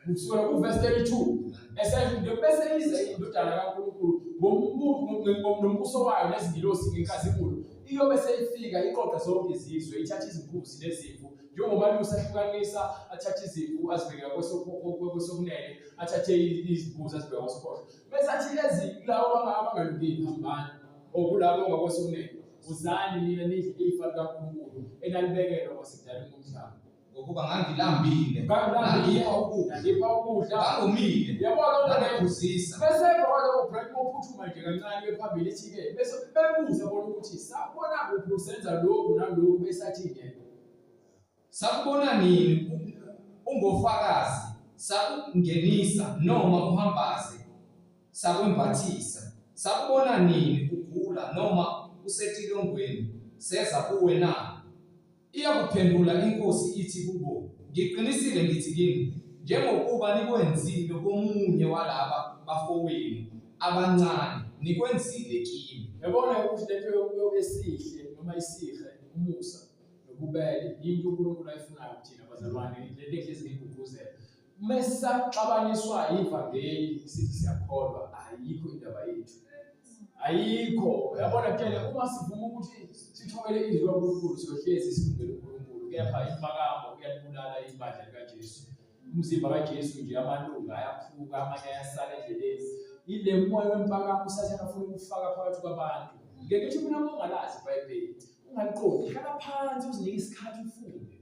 [SPEAKER 1] kusukela kuverse 32 esethi bese ize indodana kaNkulunkulu ngombuso wayo nezingilosi ngenkazimulo iyobe seyifika iqoqa zonke izizwe ithatha izinkunzi nezimvu njengoba Lusa ahlukanisa athatha izimvu azibeka kwesokunene athathe izimbuzi azibeka kwesokhohlo bese athi lezi lawo abangalungile hambani okulabo ngakwesokunene uzani nina nidle ifa likaNkulunkulu enalibekelwa kwasekudaleni komhlaba
[SPEAKER 2] ngokuba ngangilambile ngipha ukudla ngangomile
[SPEAKER 1] yabona
[SPEAKER 2] nganguzisa
[SPEAKER 1] bese bona ubreak ophuthuma nje kancane bephambili ethi ke bese bebuza bona ukuthi sabona kuphi usenza lokhu nalokhu bese athi ke
[SPEAKER 2] sakubona nini ungofakazi sakungenisa noma uhambazi sakwembathisa sakubona nini ugula noma usetilongweni seza kuwe na. Iyakuphendula inkosi ithi kubo ngiqinisile ngithi kini njengokuba nikwenzile komunye walaba bafowenu abancane nikwenzile kimi.
[SPEAKER 1] Yabona ukuthi lento esihle noma isihle umusa nokubele into uNkulunkulu ayifunayo kuthina bazalwane lento ehlezi ngiguguzela. Mesaxabaniswa ivangeli sithi siyakholwa ayikho indaba yethu. Ayikho yabona kuyena uma sivuma ukuthi sithobele izwi kaNkulunkulu siyohlezi silungele uNkulunkulu kepha impakamo kuyalibulala ibandla likaJesu. Umzimba kaJesu nje amalunga ayaphuka amanye ayasala endleleni. Ile moya wempakamo usathana afuna ukufaka phakathi kwabantu. Ngeke ngithi mina ungalazi iBhayibheli ungaliqondi hlala phansi uzinike isikhathi ufunde.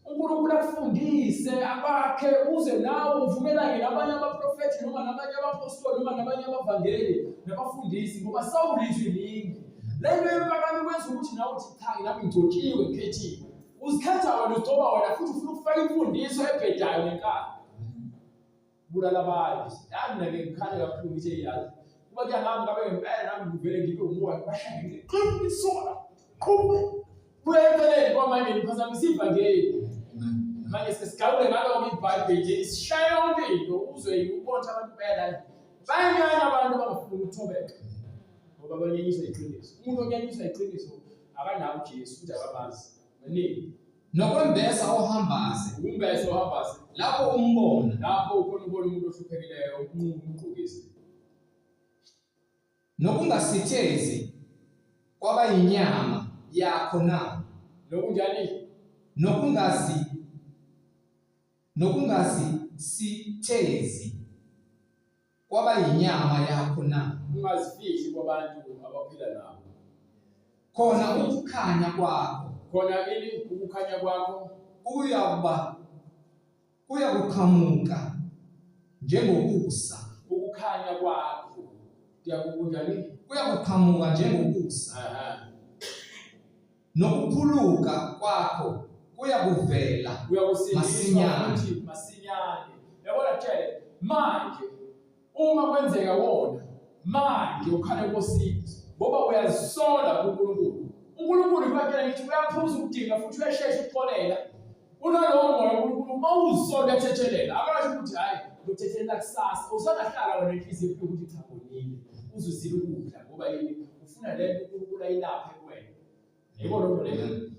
[SPEAKER 1] uNkulunkulu akufundise abakhe uze nawe uvumelane nabanye abaprofethi noma nabanye abapostoli noma nabanye abavangeli nabafundisi ngoba sawulizwi lingi. Lento yempakamo kwenza ukuthi nawe uthi cha nami ngigcotshiwe ngikhethiwe. Uzikhetha wena uzoba wena futhi ufuna ukufaka imfundiso ebhedayo ngenkani. Bulala abantu. Yami nake ngikhale kakhulu ngithi yazi. Kuba kuyangami ngabe ngempela nami ngivele ngibe umoya bahlangene. Qhubeka isona. Qhubeka. Kuyenzeleni kwamanje niphazamisa ivangeli. Manje sesigawule ngalo iBhayibheli isishaya yonke into uzwe ubona abantu phela bayanyanya abantu abangafuni ukuthobeka ngoba banyenyiswa iqiniso. Umuntu onyenyiswa iqiniso akanawo uJesu futhi akabazi maningi.
[SPEAKER 2] Nokwembesa ohambazi
[SPEAKER 1] Ukumbesa ohambazi
[SPEAKER 2] lapho umbona
[SPEAKER 1] lapho ukhona ubona umuntu ohluphekileyo umqhubisi.
[SPEAKER 2] Nokungasithezi kwabayinyama yakho na.
[SPEAKER 1] Nokunjani?
[SPEAKER 2] Nokungasithezi kwabayinyama yakho na.
[SPEAKER 1] Ungazifihli kwabantu abaphila nabo.
[SPEAKER 2] Khona ukukhanya kwakho.
[SPEAKER 1] Khona ini ukukhanya kwakho
[SPEAKER 2] kuyakuqhamuka njengokusa.
[SPEAKER 1] Ukukhanya kwakho kuyakunjani?
[SPEAKER 2] Kuyakuqhamuka njengokusa. Nokuphuluka kwakho kuyakuvela
[SPEAKER 1] masinyane. Yabona tshele manje uma kwenzeka wona manje ukhale enkosini ngoba uyazisola kuNkulunkulu. uNkulunkulu uyakela ngithi uyaphuza ukudinga futhi uyashesha ukupholela. unalowo moya uNkulunkulu mawuzisola ethethelela akasho ukuthi hayi uthethelela kusasa usangahlala wena enhliziyo ukuthi cha ngonile uzuzile ukudla ngoba yini ufuna lento uNkulunkulu ayilaphe kuwena yebo lokho leyo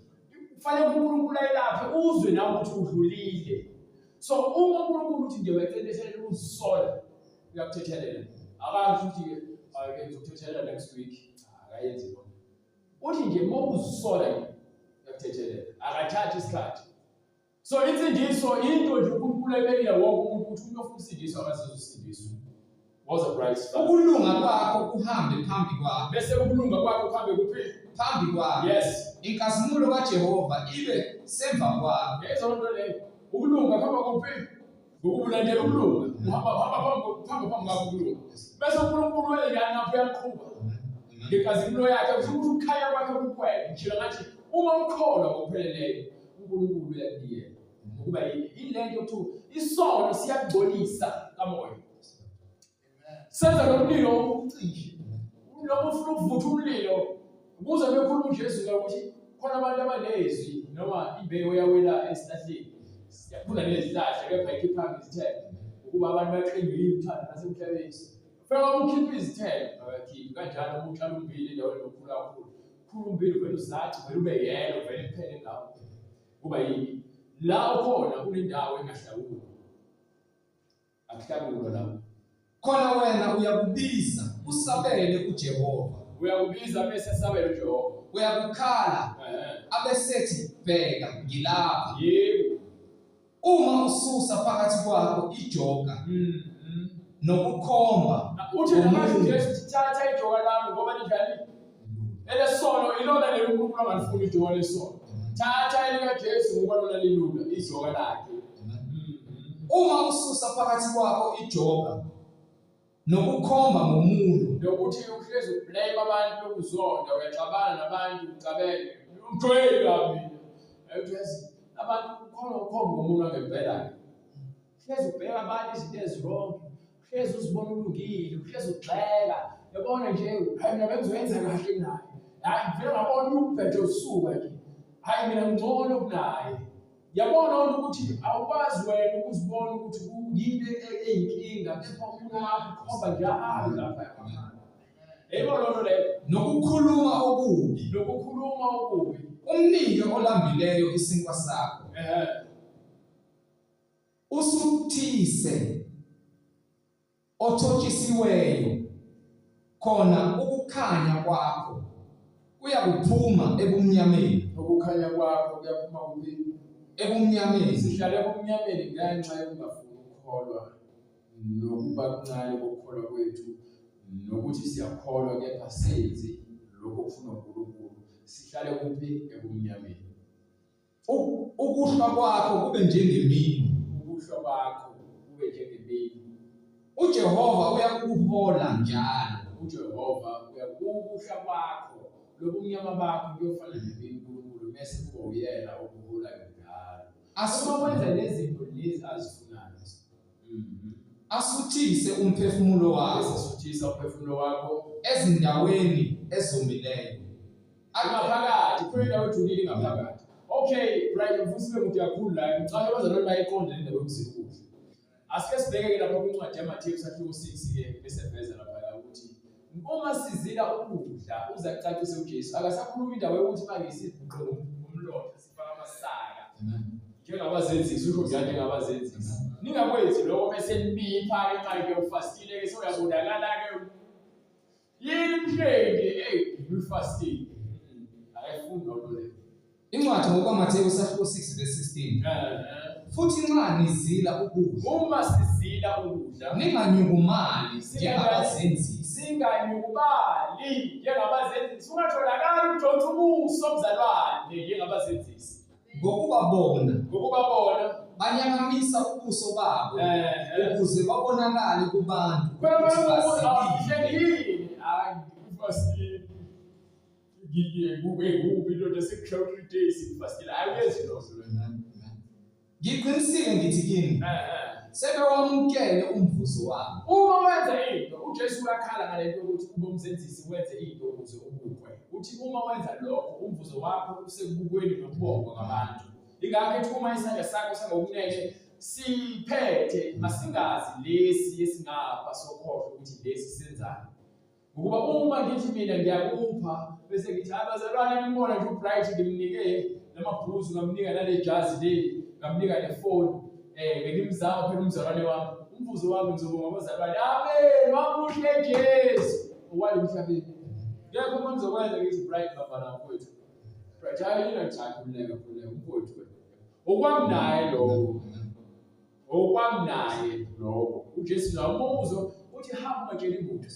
[SPEAKER 1] kufanele uNkulunkulu ayilaphe uzwe nawe ukuthi udlulile so uma uNkulunkulu uthi nje wethethelela uzisola uyakuthethelela akasho ukuthi ake ngizokuthethelela next week akayenzi lokho uthi nje mawuzisola uyakuthethelela akathathi isikhathi so insindiso into nje uNkulunkulu ayibekile wonke umuntu ukuthi umuntu ofuna usindiswa akasizosindiswa was a bright star
[SPEAKER 2] ukulunga kwakho kuhambe phambi kwakho
[SPEAKER 1] bese ukulunga kwakho kuhambe kuphi
[SPEAKER 2] phambi kwakho
[SPEAKER 1] yes
[SPEAKER 2] inkazimulo kaJehova ibe semva kwakho
[SPEAKER 1] yezo nto leyo ukulunga kuhamba kuphi ngokulandela ukulunga uhamba phambi kwakho ukulunga bese uNkulunkulu wena ngapha uyaqhuba ngenkazimulo yakhe ukuthi ukukhanya kwakhe kukwena ngishilo ngathi uma ukholwa ngokupheleleyo uNkulunkulu uyakuyela ukuba yilento yokuthi isono siyagcolisa kamoya senza nomlilo ucishe noma ufuna ukuvutha umlilo ukuze bekhuluma uJesu ukuthi khona abantu abanezwi noma imbewu yawela esihlahleni yaphula nezihlahla kepha ikhipha izithelo ukuba abantu baqingile uthando nasemhlabeni fela ukhipha izithelo abakhiphi kanjalo umuntu alumbili endaweni yokukhula kakhulu khulu umbili vele uzathi vele ube yelo vele iphele ngawo kuba yini la ukhona kunendawo engahlawulwa akuhlawulwa lapho
[SPEAKER 2] khona wena uyakubiza usabele kuJehova
[SPEAKER 1] uyakubiza bese sabele uJehova
[SPEAKER 2] uyakukhala abesethi bheka ngilapha
[SPEAKER 1] yebo
[SPEAKER 2] uma ususa phakathi kwakho ijoka nokukhomba
[SPEAKER 1] uthi namasho Jesu thatha ijoka lami ngoba linjani elesono ilona lelo uNkulunkulu angalifuni ijoka lesono thatha elika Jesu ngoba lona lilula ijoka lakhe
[SPEAKER 2] uma ususa phakathi kwakho ijoka nokukhomba ngomulo
[SPEAKER 1] lokuthi uhlezi ublame abantu lokuzonda uyaxabana nabantu ucabele umjwayeli kabi ayathi abantu ukhona ukhomba ngomuntu angempela uhlezi ubheka abantu izinto ezirong uhlezi uzibona ulungile uhlezi ugxeka yabona nje hayi mina bengizoyenza kahle naye hayi vele ngabona ukubheje usuka nje hayi mina ngcono kunaye yabona ukuthi awukwazi wena ukuzibona ukuthi kuyini eyinkinga kepha umuntu wakho khomba nje ahambe lapha yebo lolo leyo
[SPEAKER 2] nokukhuluma okubi umnike olambileyo isinkwa sakho usuthise othotshisiweyo khona ukukhanya kwakho kuyakuphuma ebumnyameni
[SPEAKER 1] ukukhanya kwakho kuyaphuma kuphi
[SPEAKER 2] ebumnyameni
[SPEAKER 1] sihlale ebumnyameni ngenxa yokungafuni ukukholwa nokuba kuncane kokukholwa kwethu nokuthi siyakholwa kepha senze lokho kufuna uNkulunkulu sihlale kuphi ebumnyameni
[SPEAKER 2] ukuhlwa kwakho kube njengemini uJehova uyakuhola njalo
[SPEAKER 1] uJehova uyakuhla kwakho lobumnyama bakho kuyofana nemini uNkulunkulu bese kuba uyena okuholayo njalo asuma wenza lezinto lezi azifunayo
[SPEAKER 2] asuthise umphefumulo wakho
[SPEAKER 1] asisuthisa umphefumulo wakho
[SPEAKER 2] ezindaweni ezomileyo
[SPEAKER 1] angaphakathi kwindawo ejulile ngaphakathi okay right mfusile umuntu yakhulu la ngicela bazalwane bayiqonde le ndaba yokusika ukudla asike sibheke lapha kwincwadi yaMathewu isahluko 6 ke bese veza lapha ukuthi uma sizila ukudla uza kucacisa uJesu akasakhuluma indaba yokuthi manje siziqo umlotha sifaka amasaka njengabazenzisi usho njalo njengabazenzisi ningakwenzi lokho bese nibipha imali yofastile ke soyabonakala ke yini mhlengi fasting ayifuni lokho le
[SPEAKER 2] incwadi ngokwaMathewu isahluko 6:16 futhi nxa nizila ukudla
[SPEAKER 1] uma sizila ukudla
[SPEAKER 2] ninganyukumali njengabazenzisi
[SPEAKER 1] singanyukubali njengabazenzisi ungatholakala udonsa ubuso mzalwane njengabazenzisi
[SPEAKER 2] ngokubabona banyakamisa ubuso babo ukuze babonakale kubantu
[SPEAKER 1] fasting ngikube into security days fasting ayenzi lokho
[SPEAKER 2] ngiqinisile ngithi kini sebewamukele umvuzo wabo
[SPEAKER 1] uma wenza into uJesu uyakhala ngalento ukuthi kube umsenzisi wenze into ukuze ubukwe uthi uma wenza lokho umvuzo wakho usekubukweni nokubongwa ngabantu ingakho ethi uma isandla sakho sangokunene siphethe masingazi lesi esingapha sokhohlwa ukuthi lesi senzayo. Ngokuba uma ngithi mina ngiyakupha bese ngithi abazalwane nimbona nje uBright ngimnike namabhuzu ngamnika nale jazi leli ngamnika nefoni ngimzama phela umzalwane wami. Umbuzo wami ngizobonga abazalwane. Amen. Wamuhle Jesu. Owali emhlabeni. Ngeke uma ngizokwenza ngithi Bright bafana mfowethu. Bright ayina ngithanda khuleka mfowethu. Okwamnaye lokho. Okwamnaye lokho. uJesu namuzo uthi hamba matshela imbuto.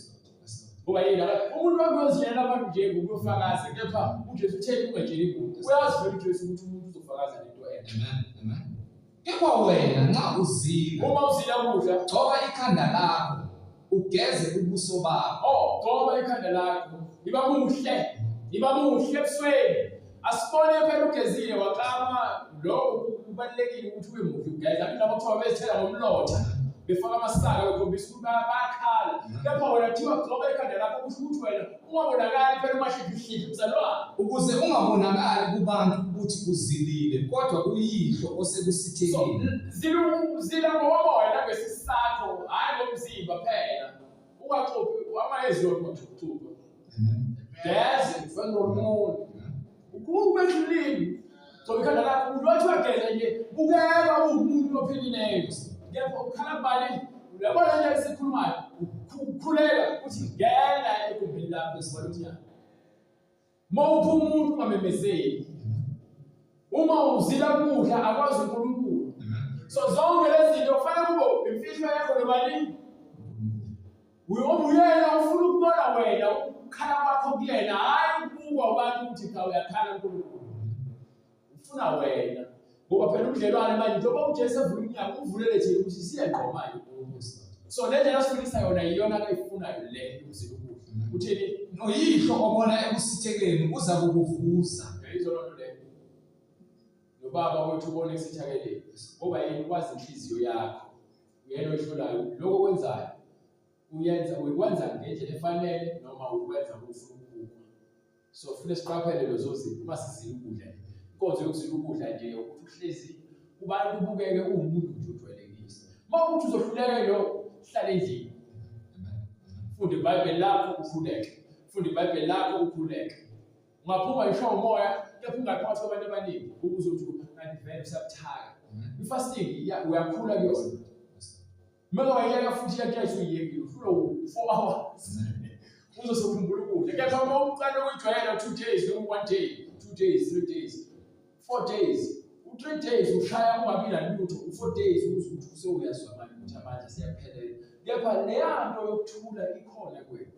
[SPEAKER 1] Ngoba yena umuntu wakuziyela abantu nje ngokufakaza kepha uJesu utheni ungatshela imbuto. Uyazi vele uJesu ukuthi umuntu uzofakaza lento enhle.
[SPEAKER 2] Amen. Kepha wena nxa uzila,
[SPEAKER 1] uma uzila ukudla,
[SPEAKER 2] gcoba ikhanda lakho, ugeze ubuso bakho.
[SPEAKER 1] Gcoba ikhanda lakho. Iba muhle ebusweni. Asibone phela ugezile waqama lokho kubalekile ukuthi ube muhle ugeza. Abantu abakuthiwa bezithela ngomlotha befaka amasaka bekhombisa ukuthi bayakhala. Kepha wena kuthiwa gcoba ikhanda lakho kusho ukuthi wena ungabonakali phela umashiphi mzalwane.
[SPEAKER 2] Ukuze ungabonakali kubantu ukuthi uzilile kodwa kuyihlo osekusithekile.
[SPEAKER 1] Zila ngomoya nangesisakho hayi ngomzimba phela. Ungaxoxi amayezi yokuxoxa. Geza ufana nomuntu. Ukube kulini. So ikhanda lakho ulothi wageza nje bukeka umuntu ophilileyo. Kepha ukhala bani uyabona nje esikhulumayo ukukhuleka uthi ngena egumbini lakho esibalumnyama. Mawuphi umuntu ungamemezeli. Uma uzila ukudla akwazi uNkulunkulu. So zonke lezi zinto kufanele kube imfihlo yakho nobani. Uyena ufuna ukubona wena ukukhala kwakho kuyena hayi ukubukwa abantu ukuthi cha uyakhala uNkulunkulu. Ufuna wena. Ngoba phela ubudlelwane manje njengoba uJesu evula inyama uvulele nje ukuthi siyengqo manje uNkulunkulu. So le ndlela asifundisa yona iyona ayifunayo le ukuzila ukudla. Uthini
[SPEAKER 2] Noyihlo obona ekusithekeni uza kukuvuza.
[SPEAKER 1] Izolonto le. Nobaba wethu ubone isithakeleni. Ngoba yena ukwazi inhliziyo yakho. Uyena oyihlolayo lokho kwenzayo. Ukwenza ngendlela efanele noma ukwenza ufuna ukukho. So kufanele siqaphele lezo zinto uma sizila ukudla. Inkonzo yokuzila ukudla nje ukuthi uhlezi kubantu kubukeke umuntu nje ujwayelekile. Mawukuthi uzohluleka lokho hlala endlini. Funda iBhayibheli lakho ukhuleke. Funda iBhayibheli lakho ukhuleke. Ungaphuma isho umoya kepha ungaphakathi kwabantu abaningi ukuze uthi kanti vele usabuthaka. Ifasting uyakhula kuyona. Maka wayeka futhi yakhetha uyiyekile uflo 4 hours. Uzosukhumbula ukudla. Kepha uma uqala ukujwayela 2 days noma 1 day, 2 days, 3 days, 4 days. U3 days ushaya ungabila lutho, u4 days uzuthi usewuyazwa manje ukuthi amanje siyaphelela. Kepha leyanto yokuthula ikhona kwenu.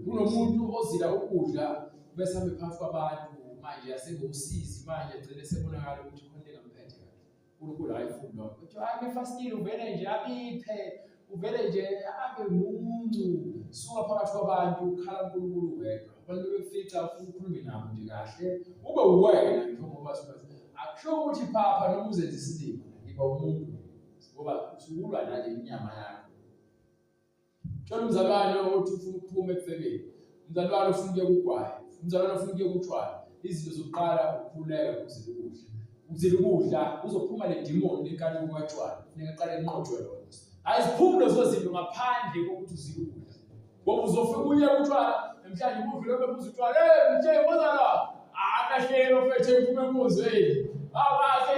[SPEAKER 1] Kunomuntu ozila ukudla bese abe phansi kwabantu manje yasengomsizi manje egcine sebonakala ukuthi konke ngamphethe kahle. uNkulunkulu ayifunda lokho. Uthi ake fasting uvele nje abiphe, uvele nje abe muncu, suka phakathi kwabantu ukhala uNkulunkulu wedwa. Abantu befica ufuna ukukhuluma nabo nje kahle. Ube uwena njengoba sibathi. Akusho ukuthi phapha noma uzenze isilimo, ngiba umuntu. Ngoba usukulwa nale inyama yakho. Tshela umzalwane othi ufuna ukuphuma ekufebeni. Umzalwane ufuna ukuye kugwayi. Umzalwane ufuna ukuye kutshwala. Izinto zokuqala ukukhuleka ukuzila ukudla. Ukuzila ukudla uzophuma le demon lekani kwatshwala. Funeka aqale enqotshwe lona. Ayiziphumi lezo zinto ngaphandle kokuthi uzila ukudla. Ngoba uzofika uye kutshwala emhlanje uvile bebuza utshwala. Mthe ngozala. Akahlelo fethe uphume emuzweni. Akahle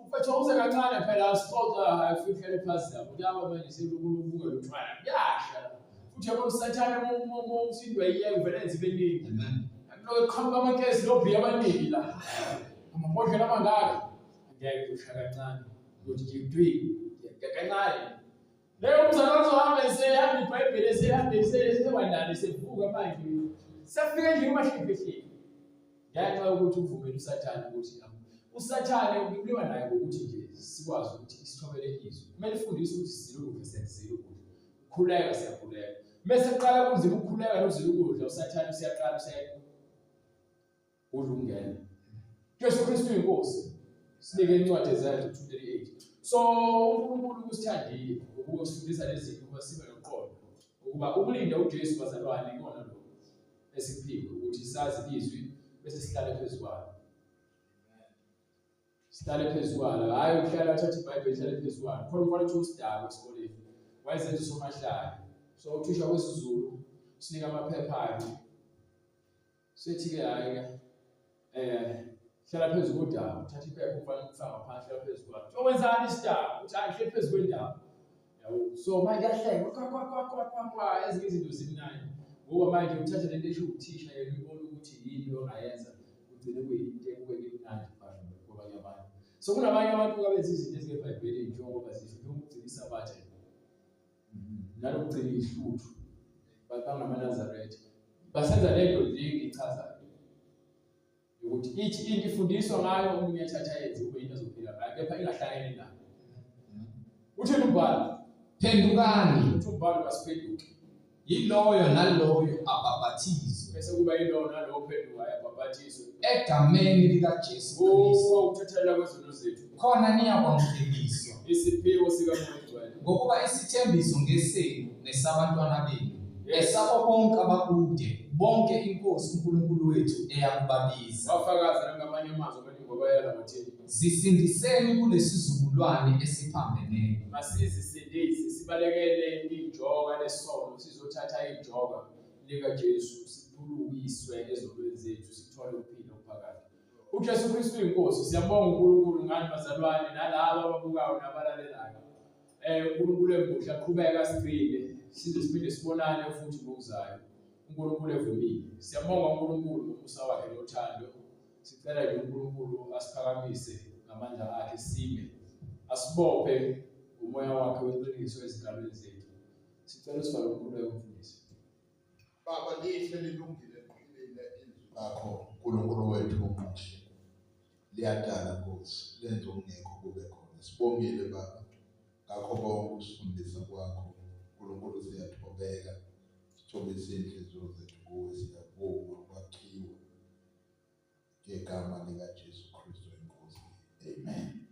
[SPEAKER 1] ufethe uze kancane phela asixoxa ayifihlele phansi lapho. Uyaba manje selukubuka lutshwala. Yasha. Futhi yabo usathane umsindwe yiyeke vele enze beningi.
[SPEAKER 2] Amen.
[SPEAKER 1] Lo khamba amakesi lobhi abaningi la. Amabhodlela amangaka. Ngeke usha kancane. Uthi ngidwi. Kancane. Leyo umzalwane uzohamba esehamba iBhayibheli esehamba esewandane sevuka manje. Safika endlini mashiphi. Ngenxa yokuthi uvumele uSathane ukuthi uSathane uliwa naye ngokuthi nje sikwazi ukuthi isithobele izwi. Kumele ifundise ukuthi sizile ukudla siyazila ukudla. Ukukhuleka siyakhuleka. Bese qala kunzima ukukhuleka nozila ukudla uSathane usiyaqala udlungene. Jesu Kristu inkosi. Sinike incwadi ezayo 2:38. So uNkulunkulu usithandile ukuba usifundisa lezi zinto ukuba sibe noqondo. Ukuba ukulinda uJesu bazalwane ikona lokho esiphiwe ukuthi sazi izwi bese sihlale phezu kwalo. sihlale phezu kwalo, hhayi ukuhlala uthathe iBhayibheli ihlale phezu kwalo. Khona umfana uthi usidakwa esikoleni, wayezenza usomahlaya. So uthisha wesiZulu sinika amaphepha-ke, sethi-ke hhayi-ke hlala phezu kodaba, uthatha iphepha ufake ngaphansi, hlala phezu kwalo. So wenzani isidakwa? Uthi hhayi hleli phezu kwendaba. Yabo, so manje kuyahlekwa, ezinye izinto zimnandi. Ngoba manje uthatha lento esho uthisha yena ubona ukuthi yini ongayenza, ugcine kuyinto emnandi kwabanye abantu. So kunabanye abantu abenza izinto ezingeBhayibhelini njengoba zisho, njengokugcina isabatha nalokugcina ihluthu, bangamaNazaretha. Basenza lento le engiyichazayo ukuthi ithi into ifundiswa ngayo, omunye athatha yenze kube into azophila ngayo, kepha ingahlangene nayo. Uthini umbhalo?
[SPEAKER 2] Phendukani,
[SPEAKER 1] Uthi umbhalo kasiphenduke.
[SPEAKER 2] yiloyo naloyo abhabhathizwe
[SPEAKER 1] Bese kuba yilona nalowo ophendukayo abhabhathiswe
[SPEAKER 2] egameni likaJesu Kristu,
[SPEAKER 1] ukuthathela kwezono zethu,
[SPEAKER 2] khona niyakwamukeliswa,
[SPEAKER 1] isiphiwo sikaMoya Oyingcwele.
[SPEAKER 2] ngokuba isithembiso ngesenu nesabantwana benu, esabo bonke abakude, bonke iNkosi uNkulunkulu wethu eyakubabiza.
[SPEAKER 1] Wafakaza nangamanye amazwi amaningi ngobayala bathini,
[SPEAKER 2] Zisindiseni kulesizukulwane esiphambeneyo.
[SPEAKER 1] masizisindise, sibalekele injoka lesono, sizothatha injoka likaJesu, siphulukiswe ezonweni zethu, sithole ukuphila okuphakathi. uJesu Kristu inkosi. Siyabonga uNkulunkulu ngani bazalwane, nalabo ababukayo nabalalelayo. uNkulunkulu emuhle, aqhubeka asigcine, size siphinde sibonane futhi ngokuzayo. uNkulunkulu evumile. Siyabonga uNkulunkulu ngomusa wakhe nothando. Sicela nje uNkulunkulu asiphakamise ngamandla akhe, sime, asibophe umoya wakhe weqiniso ezingalweni zethu. Sicela usifake uNkulunkulu ukufundisa.
[SPEAKER 3] Baba, lihle lilungile liqinile izwi lakho, uNkulunkulu wethu omuhle. Liyadala Nkosi, lenze okungekho kube khona. Sibongile Baba ngakho konke ukusifundisa kwakho. uNkulunkulu siyathobeka, sithobise inhliziyo zethu kuwe, siyabonga ukwakhiwa ngegama likaJesu Kristu inkosi. Amen.